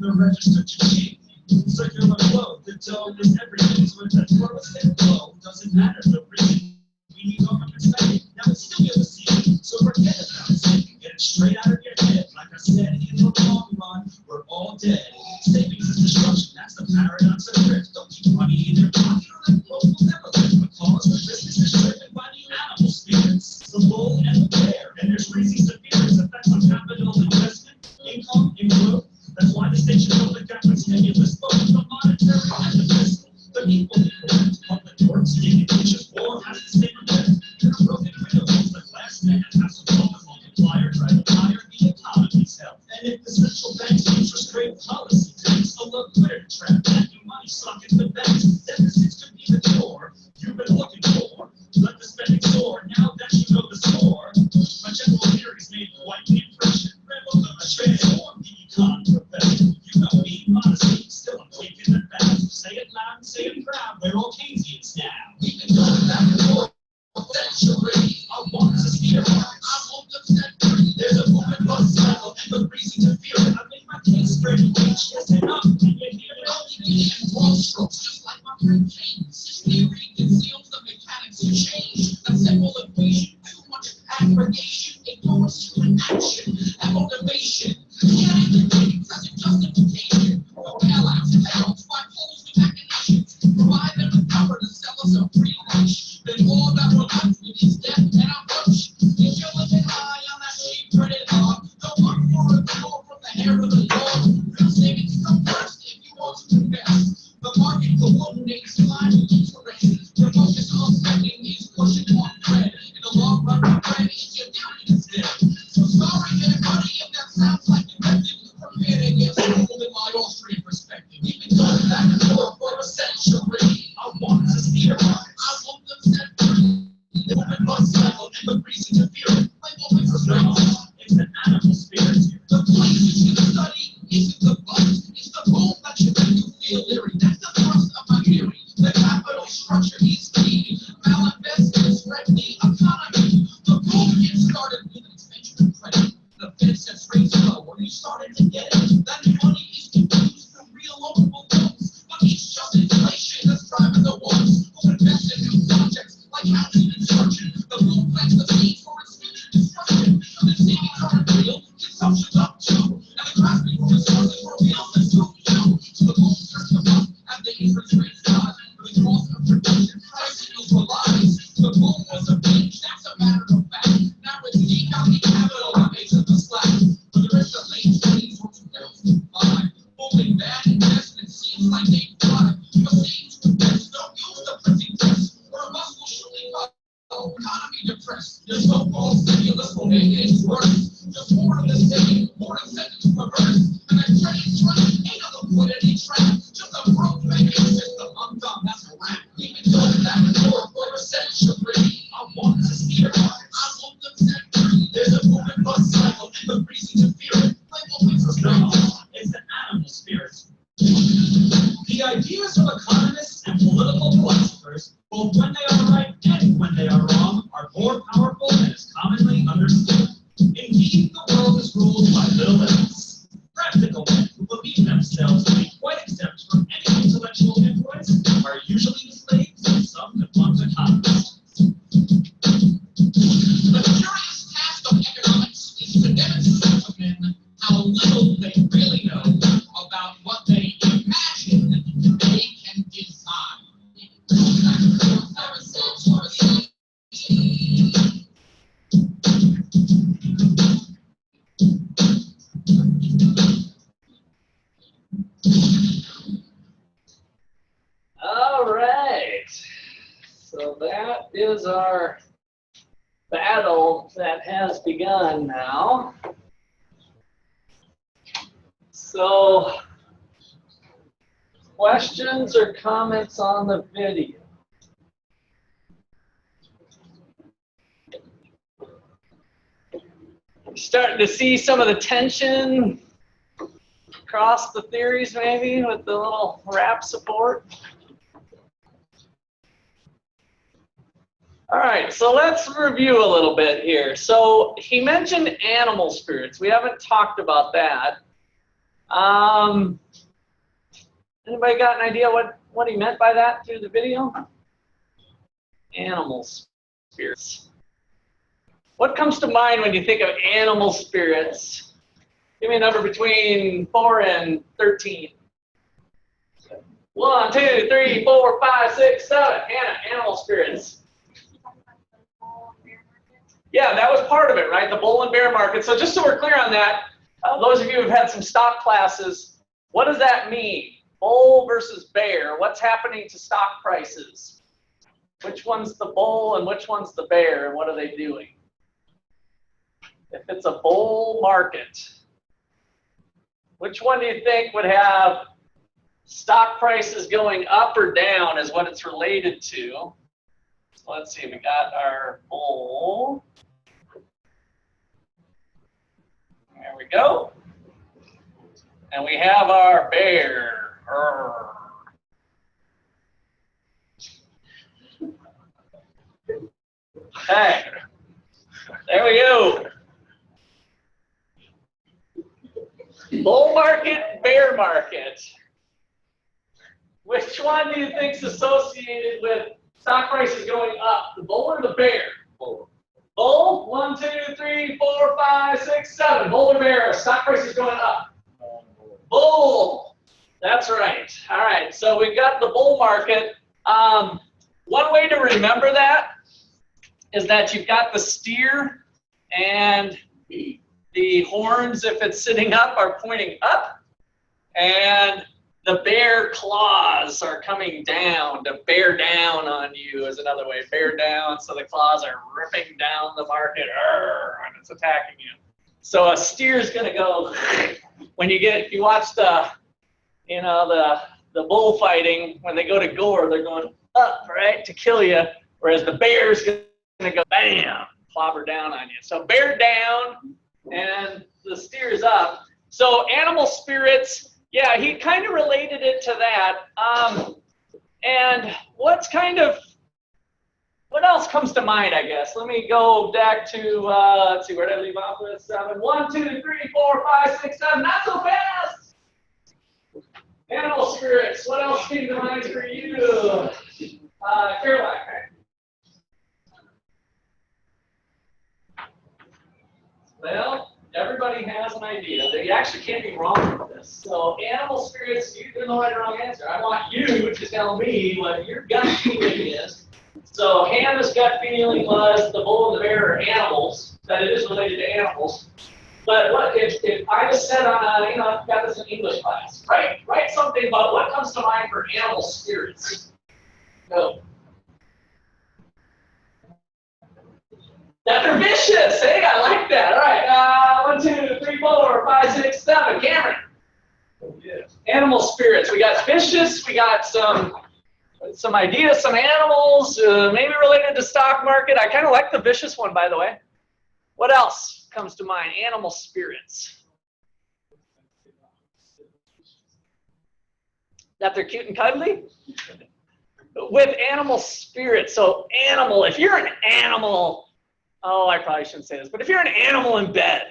the register to change. Circular flow, the dough is everything, so if that flow is hit low, doesn't matter the reason. We need government spending, now it's still be able to see it, so forget about it. Get it straight out of your head, like I said, in the long run, we're all dead. Savings is destruction, that's the paradox of thrift. Don't keep money in your pocket, or that flow will never lift, because the business is driven by the animal spirits, the bull and the bear, and there's crazy severe effects on capital investment, income, and growth. That's why the state should build a government stimulus, both the monetary and the fiscal. The people need that. Public works, digging ditches, war has to stay prepared. You're a broken window, the glass man has to solve a multiplier, drive higher the economy's health. And if the central bank's interest rate policy takes a liquidity trap, that new money suck at the banks, deficits could be the door you've been looking for. Let the spending soar, now that you know the score. My general theories made quite the impression. Revolution, transform the economy profession. You know me, modesty, still I'm taking it back. Say it loud and say it proud, we're all Keynesians now. We've been going back and forth for centuries. I want to steer, I won't upset free. There's a movement bus cycle and the reason to fear it. I make my case very weak, yes enough, and you hear it all begin in broad strokes, just like my friend Keynes. His theory conceals the mechanics of change. A simple equation, too much aggregation, ignores human action and motivation. Can't present justification. No bailouts, bailouts, why pulls the machinations. Provide them with power to sell us a free lunch. Then all that we're left with is death and our push. If you're living high on that cheap credit log, don't look for a call from the hair of the dog. Real savings come first if you want to invest. The market coordinates climate interest. Your focus on spending is pushing on credit. In the long run, credit is your down instead. So sorry, everybody, if that sounds like effective, prepare to get schooled in my Austrian perspective. We've been going back and forth for a century. I want to steer, I want them set free. The movement must cycle and the reason to fear it. Like movement for strength, it's the animal spirit. The place you should study isn't the bust, it's the bone that should make you feel leery. That's the thrust of my theory. The capital structure is key. Malinvestment is the economy. The boom gets started with an extension of credit. The Fed sets rates low when you started to get it. That money is confused for real loanable loans. But it's just inflation that's driving the ones who invest in new projects like housing construction. The boom plants the seeds for its future destruction. The savings aren't real, consumption's up too. And the grasping for resources for real is too new. So the boom starts to bust as the interest rates rise. The cost of production, price signals will rise. The boom was a binge, that's a matter of fact. Now it's economic capital that makes it the slack. For the rest of late 20s or 2005, booming bad investment seems like they thrive. But savings to invest, don't use the printing press, or a bus will surely follow. Economy depressed, your so-called stimulus will make it worse. Just more of the same, more incentive to reverse. And that trade ain't a liquidity trap, just a broke banking system undone, that's a wrap. We've been going back and forth for a century. I want to steer, I want them set free. There's a movement bus cycle and the reason to fear it. Like movement for strength, it's the animal spirit. The ideas of economists and political philosophers, both when they are right and when they are wrong, are more powerful than is commonly understood. Indeed, the world is ruled by little else. Practical men who believe themselves to be quite exempt from any intellectual influence are usually the slaves of some defunct economists. The curious task of economics is to demonstrate to men how little they really know about what they imagine they can design. All right. So that is our battle that has begun now. So, questions or comments on the video? Starting to see some of the tension across the theories, maybe, with the little wrap support. All right, so let's review a little bit here. So he mentioned animal spirits. We haven't talked about that. Anybody got an idea what he meant by that through the video? Animal spirits. What comes to mind when you think of animal spirits? Give me a number between 4 and 13. 1, 2, 3, 4, 5, 6, 7. Hannah, animal spirits. Yeah, that was part of it, right? The bull and bear market. So just so we're clear on that, those of you who've had some stock classes, what does that mean? Bull versus bear. What's happening to stock prices? Which one's the bull and which one's the bear, and what are they doing? If it's a bull market, which one do you think would have stock prices going up or down is what it's related to? So let's see, we got our bull. There we go. And we have our bear. Okay. There we go. Bull market, bear market. Which one do you think is associated with stock prices going up? The bull or the bear? Bull. Bull? 1, 2, 3, 4, 5, 6, 7. Bull or bear? Stock prices going up. Bull. That's right. All right. So we've got the bull market. One way to remember that is that you've got the steer and the horns, if it's sitting up, are pointing up, and the bear claws are coming down to bear down on you is another way. Bear down, so the claws are ripping down the market, and it's attacking you. So a steer's going to go, when you watch the bullfighting, when they go to gore, they're going up, right, to kill you, whereas the bear's going to go bam, clobber down on you. So bear down and the steer's up. So animal spirits, yeah, he kind of related it to that. And what else comes to mind, I guess? Let me go back to, let's see, where did I leave off with? 7. 1, 2, 3, 4, 5, 6, 7. Not so fast! Animal spirits, what else came to mind for you? Caroline, right? Well, everybody has an idea. They actually can't be wrong with this. So animal spirits, there's no right or wrong answer. I want you to tell me what your gut feeling is. So Hannah's gut feeling was the bull and the bear are animals, that it is related to animals. But what if I just said on I've got this in English class, right? Write something about what comes to mind for animal spirits. Go. That they're vicious. Hey, I like that. All right. 1, 2, 3, 4, 5, 6, 7. Cameron. Yes. Animal spirits. We got vicious. We got some ideas, some animals, maybe related to stock market. I kind of like the vicious one, by the way. What else comes to mind? Animal spirits. That they're cute and cuddly? With animal spirits. So animal, if you're an animal, I probably shouldn't say this, but if you're an animal in bed,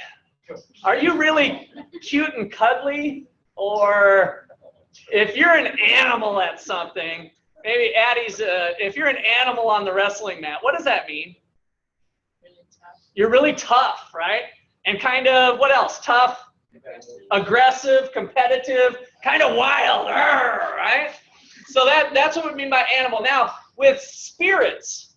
are you really cute and cuddly? Or if you're an animal at something, maybe Addie's, if you're an animal on the wrestling mat, what does that mean? Really tough. You're really tough, right? And kind of, what else? Tough, aggressive, competitive, kind of wild, right? So that's what we mean by animal. Now, with spirits,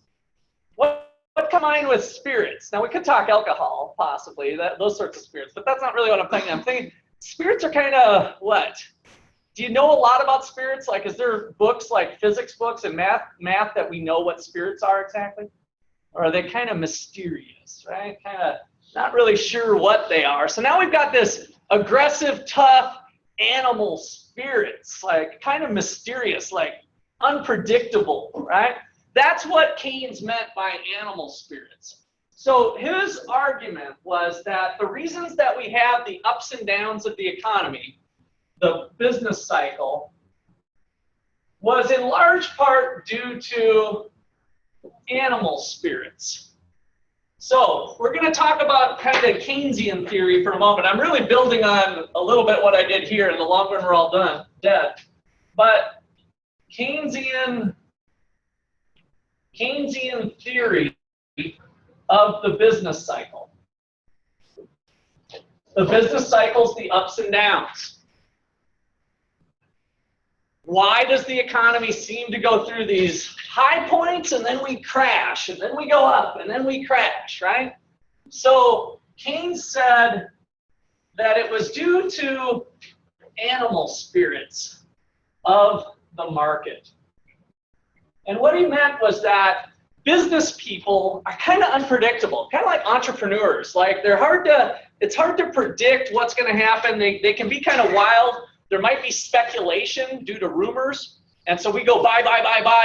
what come in with spirits? Now, we could talk alcohol, possibly, those sorts of spirits, but that's not really what I'm thinking. I'm thinking spirits are kind of what? Do you know a lot about spirits? Like, is there books like physics books and math that we know what spirits are exactly? Or are they kind of mysterious, right? Kind of not really sure what they are. So now we've got this aggressive, tough animal spirits, like kind of mysterious, like unpredictable, right? That's what Keynes meant by animal spirits. So his argument was that the reasons that we have the ups and downs of the economy, the business cycle, was in large part due to animal spirits. So we're going to talk about kind of Keynesian theory for a moment. I'm really building on a little bit what I did here. In the long run, we're all dead. But Keynesian theory of the business cycle. The business cycle's the ups and downs. Why does the economy seem to go through these high points and then we crash and then we go up and then we crash, right? So Keynes said that it was due to animal spirits of the market. And what he meant was that business people are kind of unpredictable, kind of like entrepreneurs. Like it's hard to predict what's going to happen. They can be kind of wild. There might be speculation due to rumors. And so we go buy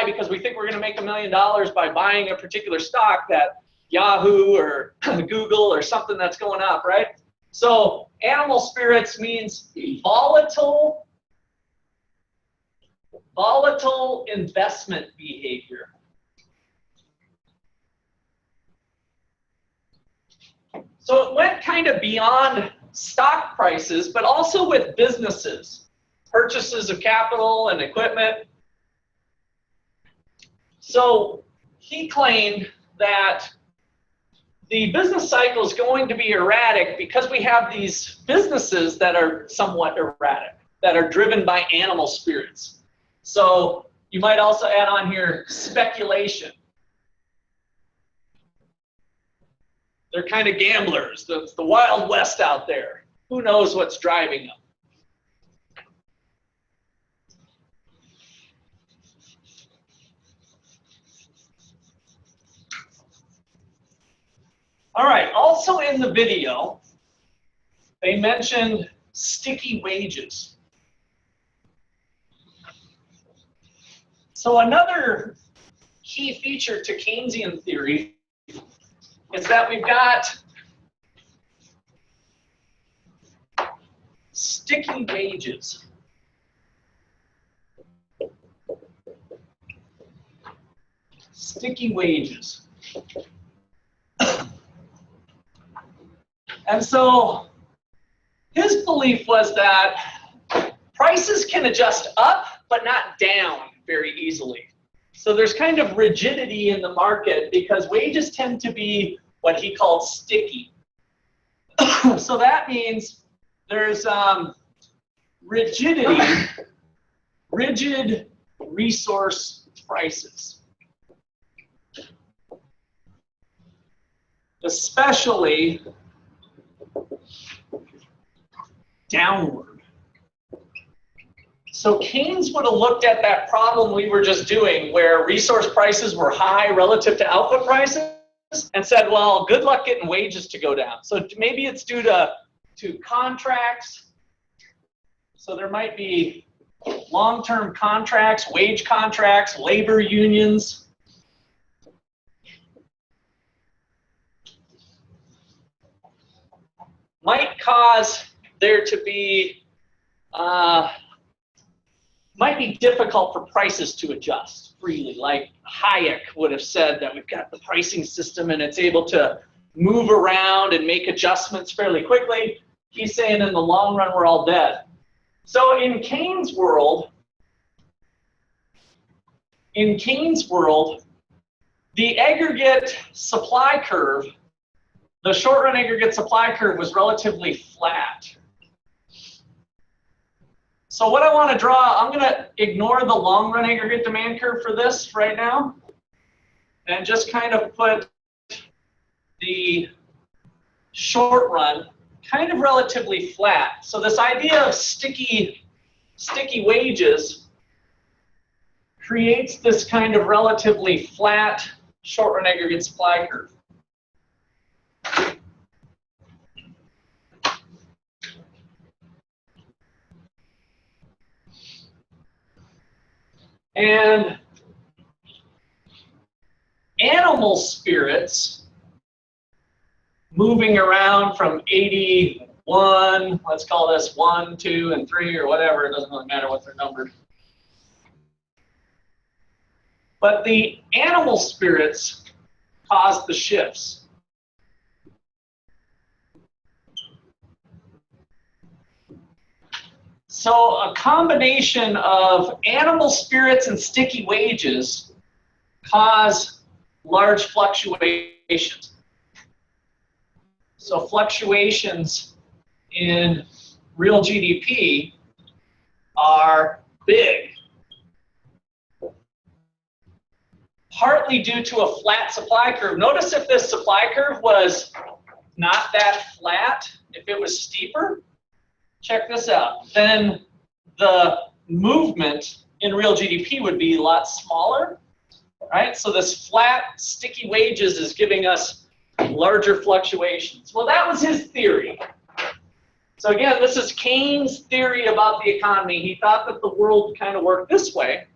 because we think we're going to make $1 million by buying a particular stock, that Yahoo or Google or something that's going up, right? So animal spirits means volatile investment behavior. So it went kind of beyond stock prices, but also with businesses, purchases of capital and equipment. So he claimed that the business cycle is going to be erratic because we have these businesses that are somewhat erratic, that are driven by animal spirits. So you might also add on here speculation. They're kind of gamblers. It's the Wild West out there. Who knows what's driving them? All right, also in the video, they mentioned sticky wages. So another key feature to Keynesian theory is that we've got sticky wages. Sticky wages. And so his belief was that prices can adjust up but not down very easily. So there's kind of rigidity in the market because wages tend to be what he called sticky. So that means there's rigidity, rigid resource prices, especially downward. So Keynes would have looked at that problem we were just doing where resource prices were high relative to output prices and said, well, good luck getting wages to go down. So maybe it's due to contracts. So there might be long-term contracts, wage contracts, labor unions. Might cause there to be, might be difficult for prices to adjust freely. Like Hayek would have said that we've got the pricing system and it's able to move around and make adjustments fairly quickly. He's saying in the long run, we're all dead. So in Keynes' world, the aggregate supply curve, the short-run aggregate supply curve was relatively flat. So what I want to draw, I'm going to ignore the long-run aggregate demand curve for this right now, and just kind of put the short-run kind of relatively flat. So this idea of sticky wages creates this kind of relatively flat short-run aggregate supply curve. And animal spirits moving around from 81, let's call this 1, 2, and 3, or whatever, it doesn't really matter what they're numbered. But the animal spirits caused the shifts. So a combination of animal spirits and sticky wages cause large fluctuations. So fluctuations in real GDP are big, partly due to a flat supply curve. Notice if this supply curve was not that flat, if it was steeper, check this out, then the movement in real GDP would be a lot smaller, right? So this flat, sticky wages is giving us larger fluctuations. Well, that was his theory. So again, this is Keynes' theory about the economy. He thought that the world kind of worked this way,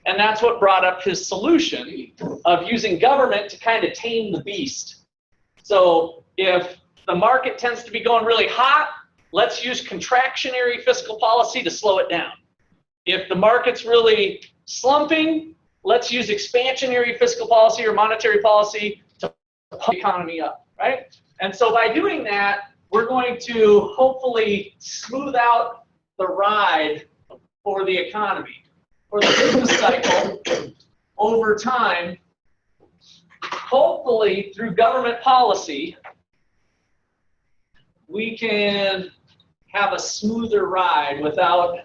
and that's what brought up his solution of using government to kind of tame the beast. So if the market tends to be going really hot, let's use contractionary fiscal policy to slow it down. If the market's really slumping, let's use expansionary fiscal policy or monetary policy to pump the economy up, right? And so by doing that, we're going to hopefully smooth out the ride for the economy, for the business cycle over time, hopefully through government policy, we can have a smoother ride without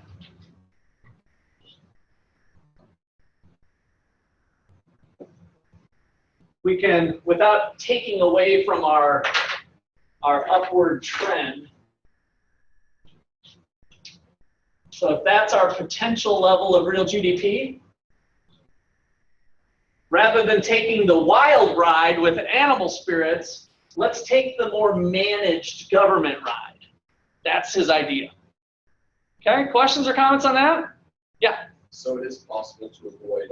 without taking away from our upward trend. So if that's our potential level of real GDP, rather than taking the wild ride with animal spirits, let's take the more managed government ride. That's his idea. Okay, questions or comments on that? Yeah. So it is possible to avoid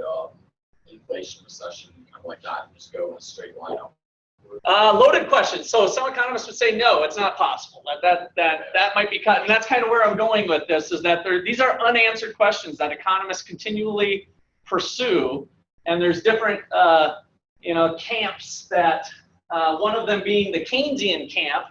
inflation, recession, kind of like that, and just go in a straight line up? Loaded question. So some economists would say no, it's not possible. That might be cut, and that's kind of where I'm going with this. Is that these are unanswered questions that economists continually pursue, and there's different camps that one of them being the Keynesian camp.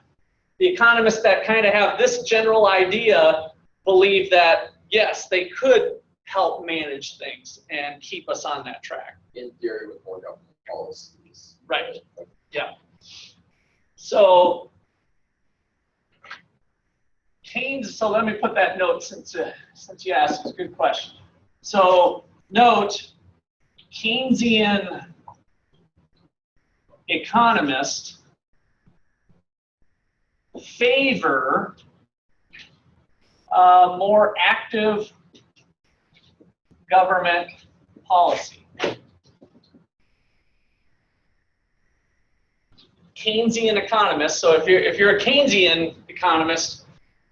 The economists that kind of have this general idea believe that yes, they could help manage things and keep us on that track. In theory, with more government policies. Right. Yeah. So Keynes. So let me put that note since you asked. It's a good question. So note, Keynesian economists favor more active government policy. Keynesian economists. So if you're a Keynesian economist,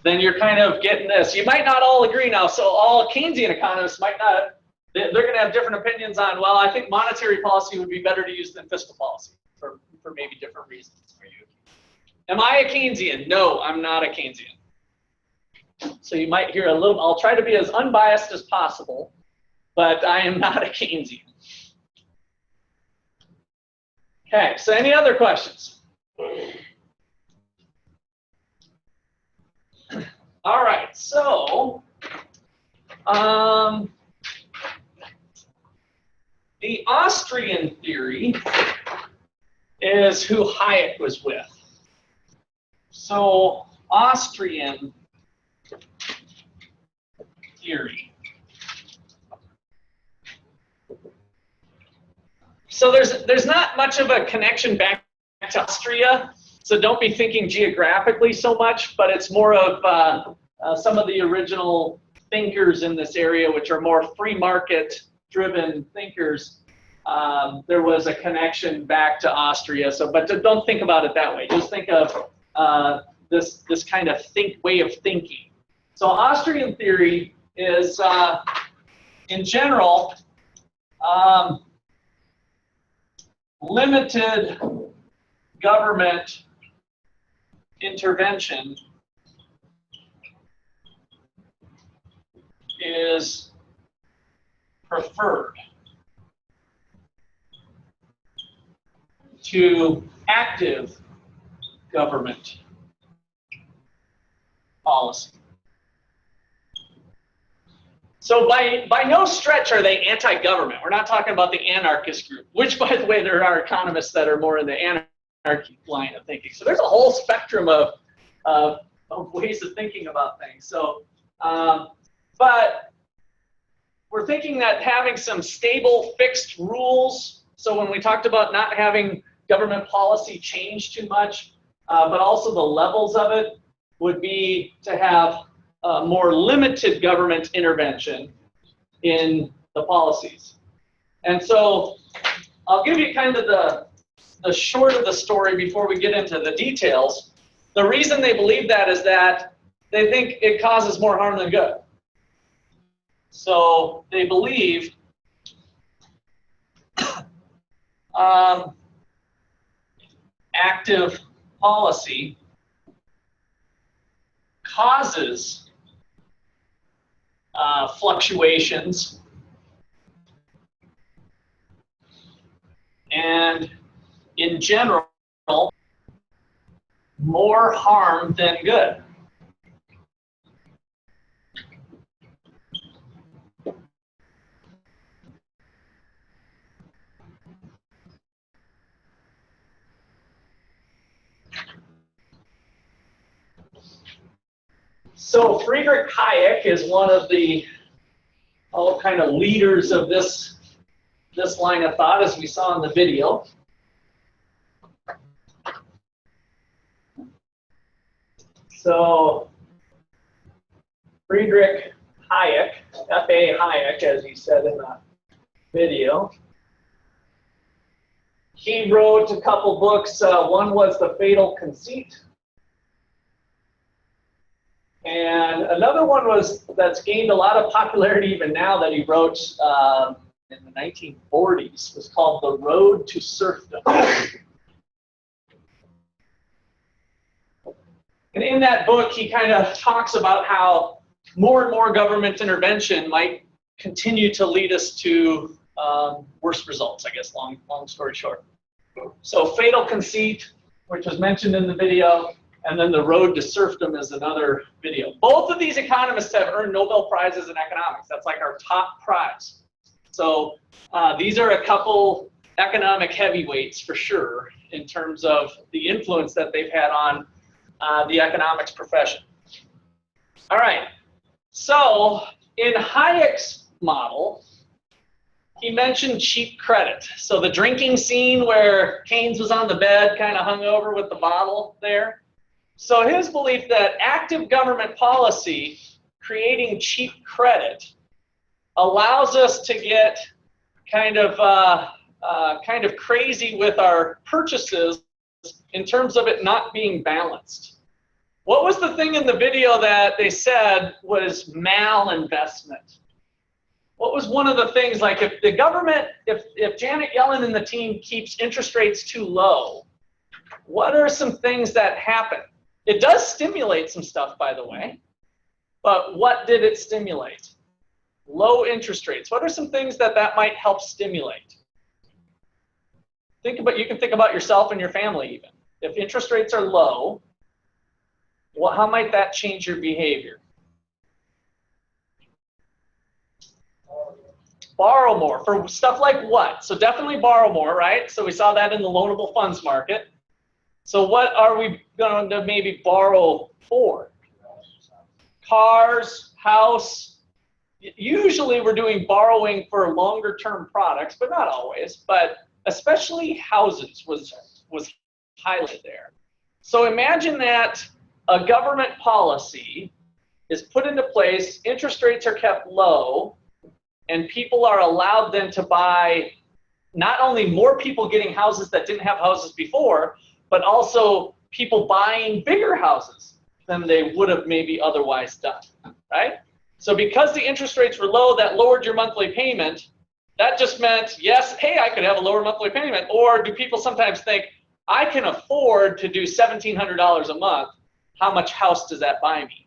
then you're kind of getting this. You might not all agree now. So all Keynesian economists might not. They're going to have different opinions on. Well, I think monetary policy would be better to use than fiscal policy for maybe different reasons. Are you? Am I a Keynesian? No, I'm not a Keynesian. So you might hear a little. I'll try to be as unbiased as possible, but I am not a Keynesian. Okay. So any other questions? All right, so the Austrian theory is who Hayek was with. So Austrian theory. So there's not much of a connection back to Austria, so don't be thinking geographically so much, but it's more of some of the original thinkers in this area, which are more free market driven thinkers. There was a connection back to Austria, but don't think about it that way. Just think of this kind of way of thinking. So Austrian theory is, in general, limited government intervention is preferred to active government policy. So by no stretch are they anti-government. We're not talking about the anarchist group, which, by the way, there are economists that are more in the anarchy line of thinking. So there's a whole spectrum of ways of thinking about things. So, but we're thinking that having some stable, fixed rules. So when we talked about not having government policy change too much, but also the levels of it would be to have more limited government intervention in the policies. And so I'll give you kind of the short of the story before we get into the details. The reason they believe that is that they think it causes more harm than good. So they believe active policy causes fluctuations and, in general, more harm than good. So Friedrich Hayek is one of the kind of leaders of this line of thought, as we saw in the video. So Friedrich Hayek, F.A. Hayek, as he said in the video, he wrote a couple books. One was The Fatal Conceit, and another one that's gained a lot of popularity even now that he wrote in the 1940s was called The Road to Serfdom. And in that book, he kind of talks about how more and more government intervention might continue to lead us to worse results, I guess, long story short. So Fatal Conceit, which was mentioned in the video, and then The Road to Serfdom is another video. Both of these economists have earned Nobel Prizes in economics. That's like our top prize. So these are a couple economic heavyweights for sure in terms of the influence that they've had on the economics profession. All right, so in Hayek's model, he mentioned cheap credit. So the drinking scene where Keynes was on the bed, kind of hung over with the bottle there. So his belief that active government policy creating cheap credit allows us to get kind of crazy with our purchases in terms of it not being balanced. What was the thing in the video that they said was malinvestment? What was one of the things, like if the government, if Janet Yellen and the team keeps interest rates too low, what are some things that happen? It does stimulate some stuff, by the way, but what did it stimulate? Low interest rates. What are some things that might help stimulate? You can think about yourself and your family even. If interest rates are low, how might that change your behavior? Borrow more. For stuff like what? So definitely borrow more, right? So we saw that in the loanable funds market. So what are we going to maybe borrow for? Cars, house. Usually we're doing borrowing for longer term products, but not always. But especially houses was highlighted there. So imagine that a government policy is put into place, interest rates are kept low, and people are allowed then to buy, not only more people getting houses that didn't have houses before, but also people buying bigger houses than they would have maybe otherwise done, right? So because the interest rates were low, that lowered your monthly payment. That just meant, yes, hey, I could have a lower monthly payment. Or do people sometimes think, I can afford to do $1,700 a month. How much house does that buy me?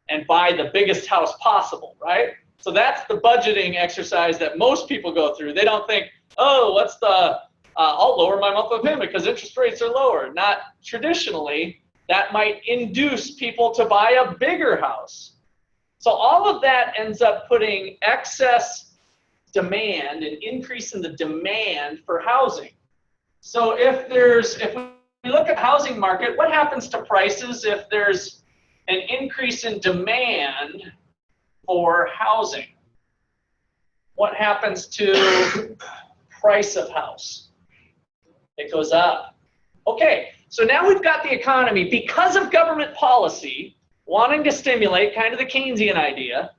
And buy the biggest house possible, right? So that's the budgeting exercise that most people go through. They don't think, oh, I'll lower my monthly payment because interest rates are lower. Not traditionally, that might induce people to buy a bigger house. So all of that ends up putting excess demand, an increase in the demand for housing. So if we look at the housing market, what happens to prices if there's an increase in demand for housing? What happens to price of house? It goes up. Okay, so now we've got the economy, because of government policy, wanting to stimulate, kind of the Keynesian idea,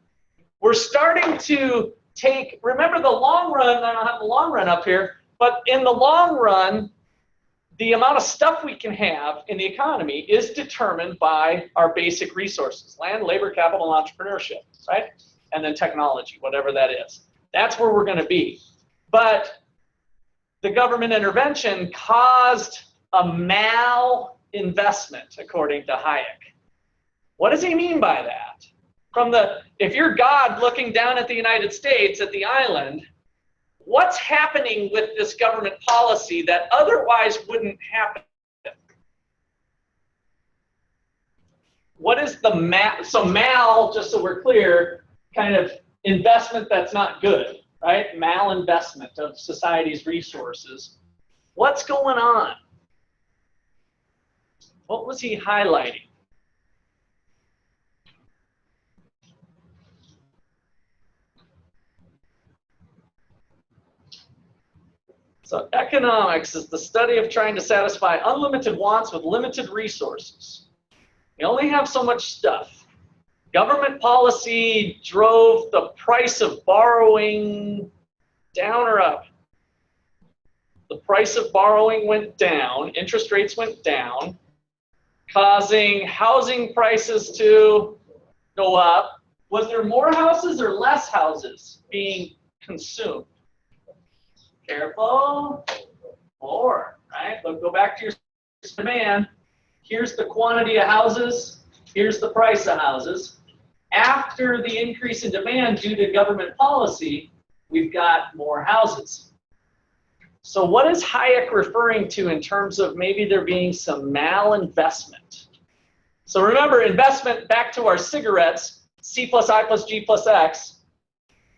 we're starting to take, remember the long run, I don't have the long run up here, but in the long run, the amount of stuff we can have in the economy is determined by our basic resources, land, labor, capital, and entrepreneurship, right? And then technology, whatever that is. That's where we're going to be. But the government intervention caused a malinvestment, according to Hayek. What does he mean by that? If you're God looking down at the United States, at the island, what's happening with this government policy that otherwise wouldn't happen? What is the mal? So mal, just so we're clear, kind of investment that's not good, right? Malinvestment of society's resources. What's going on? What was he highlighting? So economics is the study of trying to satisfy unlimited wants with limited resources. We only have so much stuff. Government policy drove the price of borrowing down or up. The price of borrowing went down, interest rates went down, causing housing prices to go up. Was there more houses or less houses being consumed? Careful. More, right? But go back to your demand. Here's the quantity of houses. Here's the price of houses. After the increase in demand due to government policy, we've got more houses. So what is Hayek referring to in terms of maybe there being some malinvestment? So remember, investment, back to our cigarettes, C plus I plus G plus X.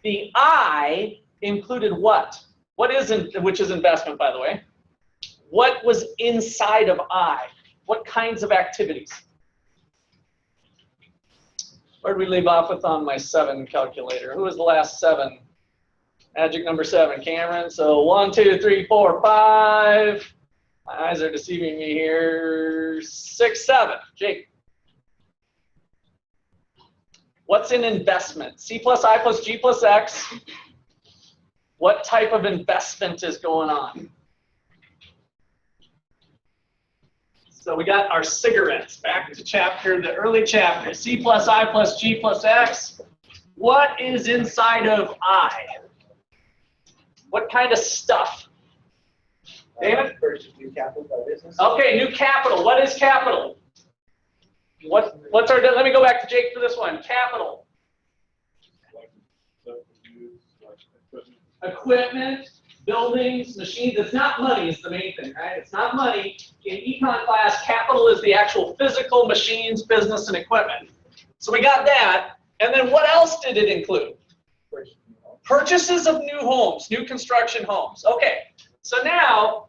The I included what? What is, which is investment, by the way. What was inside of I? What kinds of activities? Where did we leave off with on my 7 calculator? Who was the last 7? Magic number 7, Cameron. So 1, 2, 3, 4, 5. My eyes are deceiving me here. 6, 7. Jake. What's in investment? C plus I plus G plus X. What type of investment is going on? So we got our cigarettes. Back to the early chapter. C plus I plus G plus X. What is inside of I? What kind of stuff? David? New capital by business. Okay, new capital. What is capital? What's our? Let me go back to Jake for this one. Capital. Equipment, buildings, machines. It's not money is the main thing, right? It's not money. In econ class, capital is the actual physical machines, business, and equipment. So we got that. And then what else did it include? Purchases of new homes, new construction homes. Okay, so now,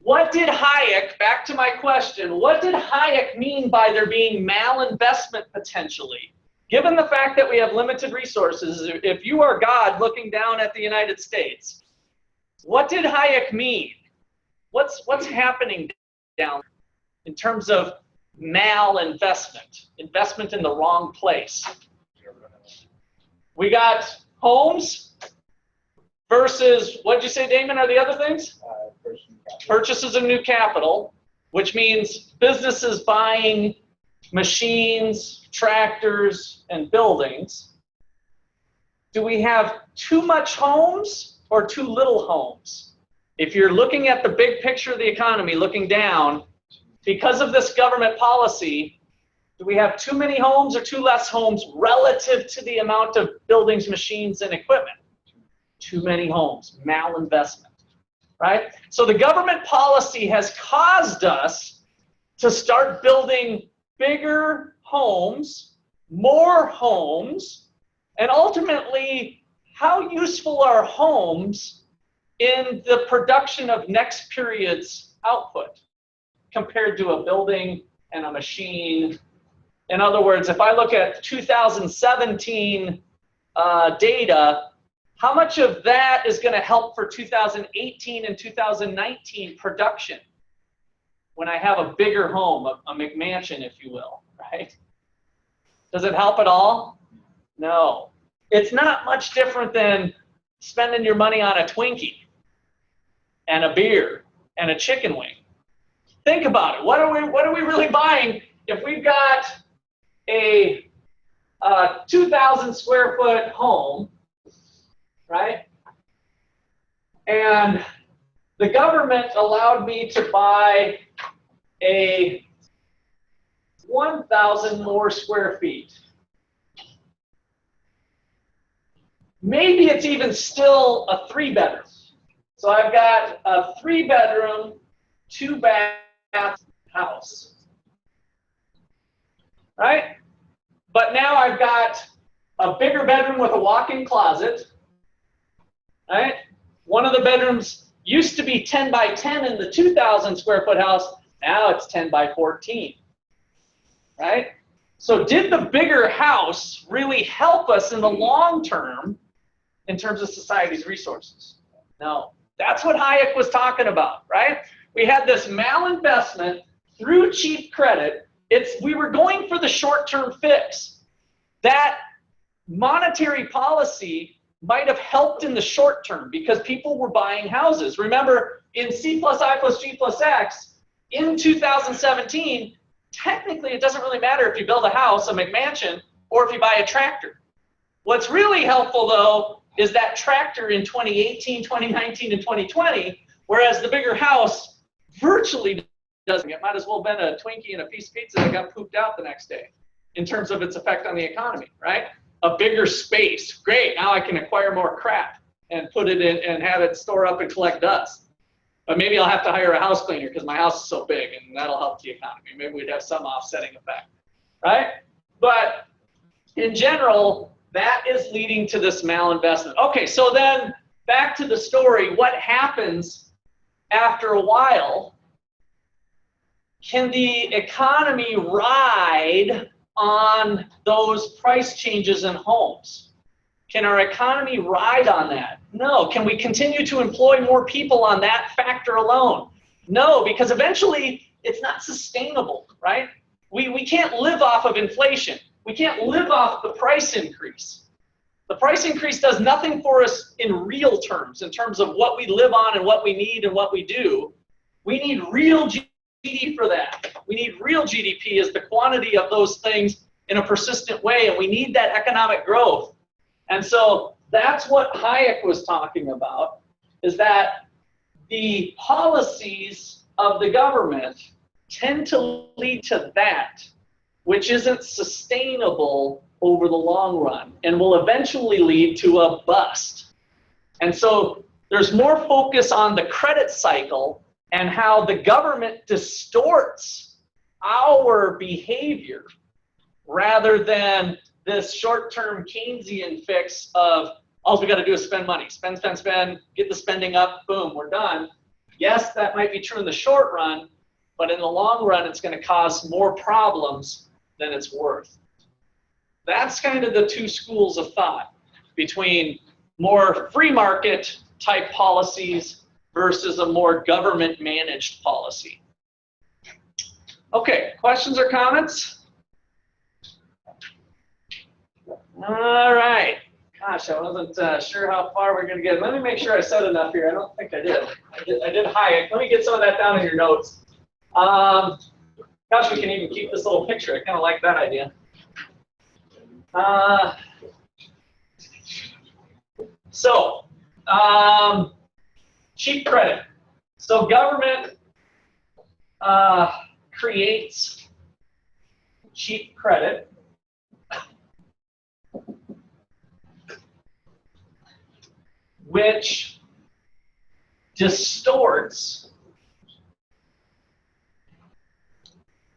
what did Hayek, back to my question, what did Hayek mean by there being malinvestment potentially? Given the fact that we have limited resources, if you are God looking down at the United States, what did Hayek mean? What's happening down there in terms of malinvestment, investment in the wrong place? We got homes versus, what did you say, Damon, are the other things? Purchases of new capital, which means businesses buying machines, tractors, and buildings. Do we have too much homes or too little homes? If you're looking at the big picture of the economy, looking down, because of this government policy, do we have too many homes or too less homes relative to the amount of buildings, machines, and equipment? Too many homes, malinvestment, right? So the government policy has caused us to start building bigger homes, more homes, and ultimately, how useful are homes in the production of next period's output compared to a building and a machine? In other words, if I look at 2017 data, how much of that is going to help for 2018 and 2019 production when I have a bigger home, a McMansion, if you will, right? Does it help at all? No. It's not much different than spending your money on a Twinkie and a beer and a chicken wing. Think about it. What are we really buying if we've got a 2,000 square foot home, right? And the government allowed me to buy a 1,000 more square feet. Maybe it's even still a 3-bedroom. So I've got a 3-bedroom, 2-bath house, right? But now I've got a bigger bedroom with a walk-in closet, right? One of the bedrooms used to be 10 by 10 in the 2,000 square foot house. Now it's 10 by 14, right? So did the bigger house really help us in the long term in terms of society's resources? No. That's what Hayek was talking about, right? We had this malinvestment through cheap credit. We were going for the short-term fix. That monetary policy might have helped in the short term because people were buying houses. Remember, in C plus I plus G plus X, in 2017, technically it doesn't really matter if you build a house, a McMansion, or if you buy a tractor. What's really helpful, though, is that tractor in 2018, 2019, and 2020, whereas the bigger house virtually doesn't. It might as well have been a Twinkie and a piece of pizza that got pooped out the next day in terms of its effect on the economy, right? A bigger space. Great, now I can acquire more crap and put it in and have it store up and collect dust. But maybe I'll have to hire a house cleaner because my house is so big, and that'll help the economy. Maybe we'd have some offsetting effect, right? But in general, that is leading to this malinvestment. Okay, so then back to the story. What happens after a while? Can the economy ride on those price changes in homes? Can our economy ride on that? No. Can we continue to employ more people on that factor alone? No, because eventually it's not sustainable, right? We can't live off of inflation. We can't live off the price increase. The price increase does nothing for us in real terms, in terms of what we live on and what we need and what we do. We need real GDP for that. We need real GDP as the quantity of those things in a persistent way, and we need that economic growth. And so that's what Hayek was talking about, is that the policies of the government tend to lead to that, which isn't sustainable over the long run and will eventually lead to a bust. And so there's more focus on the credit cycle and how the government distorts our behavior rather than this short-term Keynesian fix of all we got to do is spend money, spend, spend, spend, get the spending up, boom, we're done. Yes, that might be true in the short run, but in the long run, it's going to cause more problems than it's worth. That's kind of the two schools of thought between more free market type policies versus a more government managed policy. Okay, questions or comments? All right. Gosh, I wasn't sure how far we're going to get. Let me make sure I said enough here. I don't think I did. I did Hayek. Let me get some of that down in your notes. Gosh, we can even keep this little picture. I kind of like that idea. Cheap credit. So government creates cheap credit. Which distorts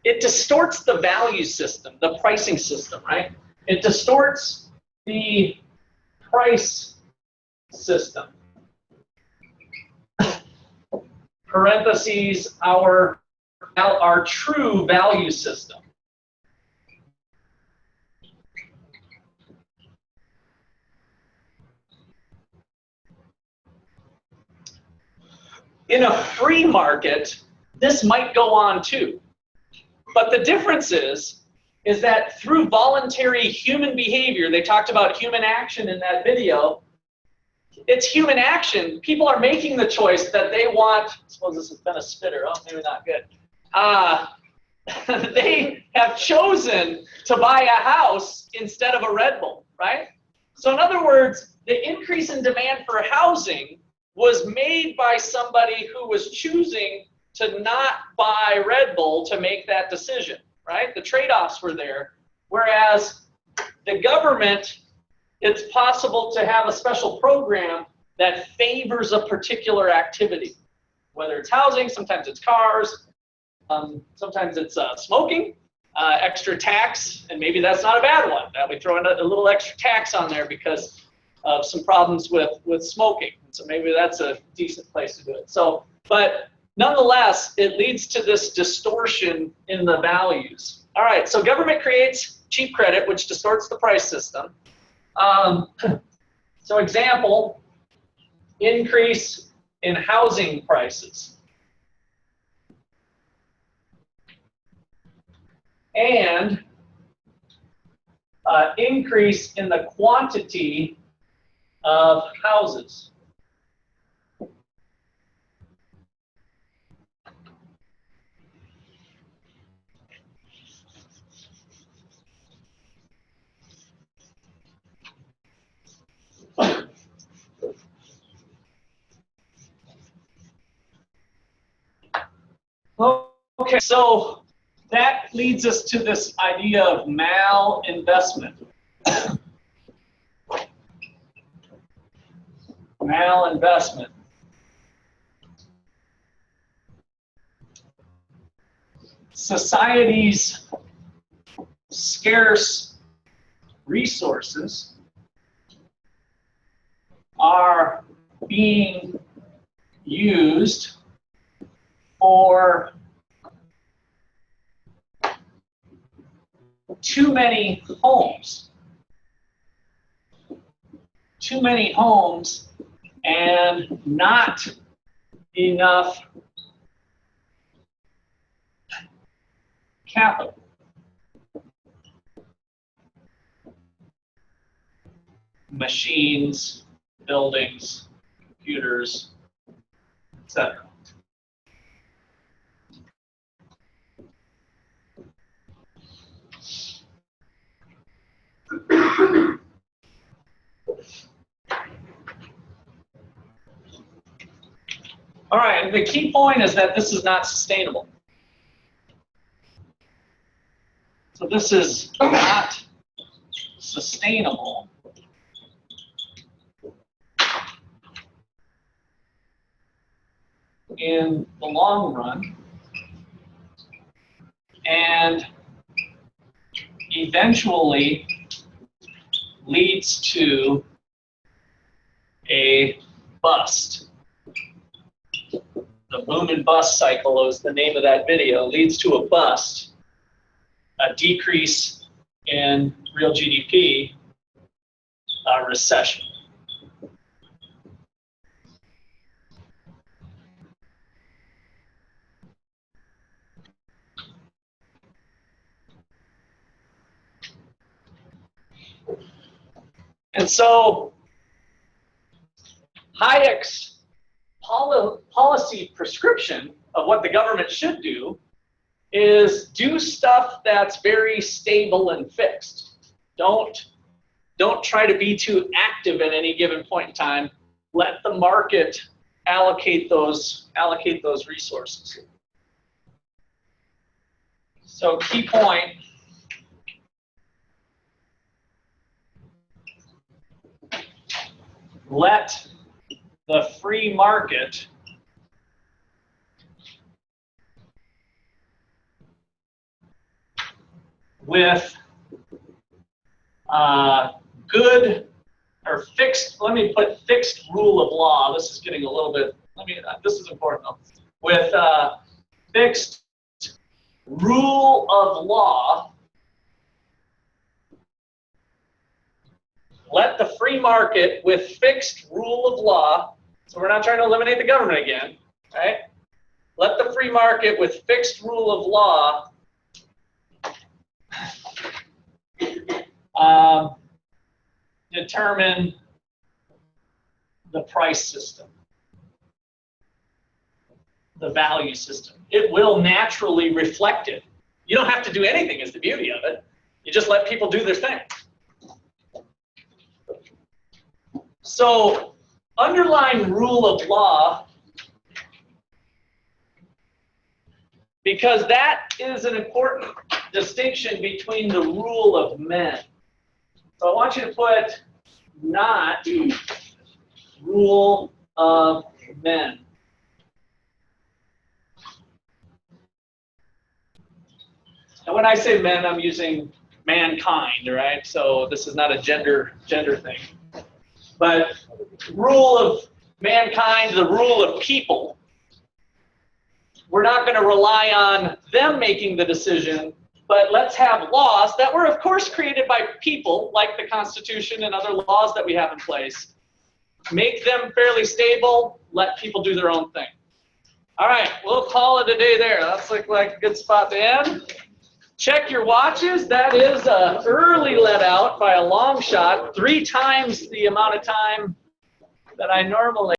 the value system, the pricing system, right? It distorts the price system. Parentheses, our true value system. In a free market, this might go on too. But the difference is that through voluntary human behavior, they talked about human action in that video, it's human action. People are making the choice that they want, I suppose this has been a spitter, oh, maybe not good. They have chosen to buy a house instead of a Red Bull, right? So in other words, the increase in demand for housing was made by somebody who was choosing to not buy Red Bull to make that decision, right? The trade-offs were there. Whereas the government, it's possible to have a special program that favors a particular activity, whether it's housing, sometimes it's cars, sometimes it's smoking, extra tax, and maybe that's not a bad one. That we throw in a little extra tax on there because of some problems with smoking. So maybe that's a decent place to do it. So, but nonetheless, it leads to this distortion in the values. All right, so government creates cheap credit, which distorts the price system. So example, increase in housing prices. And increase in the quantity of houses. Okay, so that leads us to this idea of malinvestment. Malinvestment. Society's scarce resources are being used for too many homes. Too many homes and not enough capital. Machines, buildings, computers, etc. All right, and the key point is that this is not sustainable. So this is not sustainable in the long run, and eventually leads to a bust. The boom and bust cycle is the name of that video, leads to a bust, a decrease in real GDP, a recession. And so Hayek's policy prescription of what the government should do is do stuff that's very stable and fixed. Don't try to be too active at any given point in time. Let the market allocate those resources. So key point. Let the free market with good or fixed, let me put fixed rule of law. This is getting a little bit, this is important though. With fixed rule of law, let the free market with fixed rule of law, so we're not trying to eliminate the government again, right? Let the free market with fixed rule of law determine the price system, the value system. It will naturally reflect it. You don't have to do anything is the beauty of it. You just let people do their thing. So, underlying rule of law, because that is an important distinction between the rule of men. So I want you to put not rule of men. And when I say men, I'm using mankind, right? So this is not a gender thing. But rule of mankind, the rule of people, we're not going to rely on them making the decision, but let's have laws that were, of course, created by people, like the Constitution and other laws that we have in place. Make them fairly stable, let people do their own thing. All right, we'll call it a day there. That's like a good spot to end. Check your watches. That is early let out by a long shot, 3 times the amount of time that I normally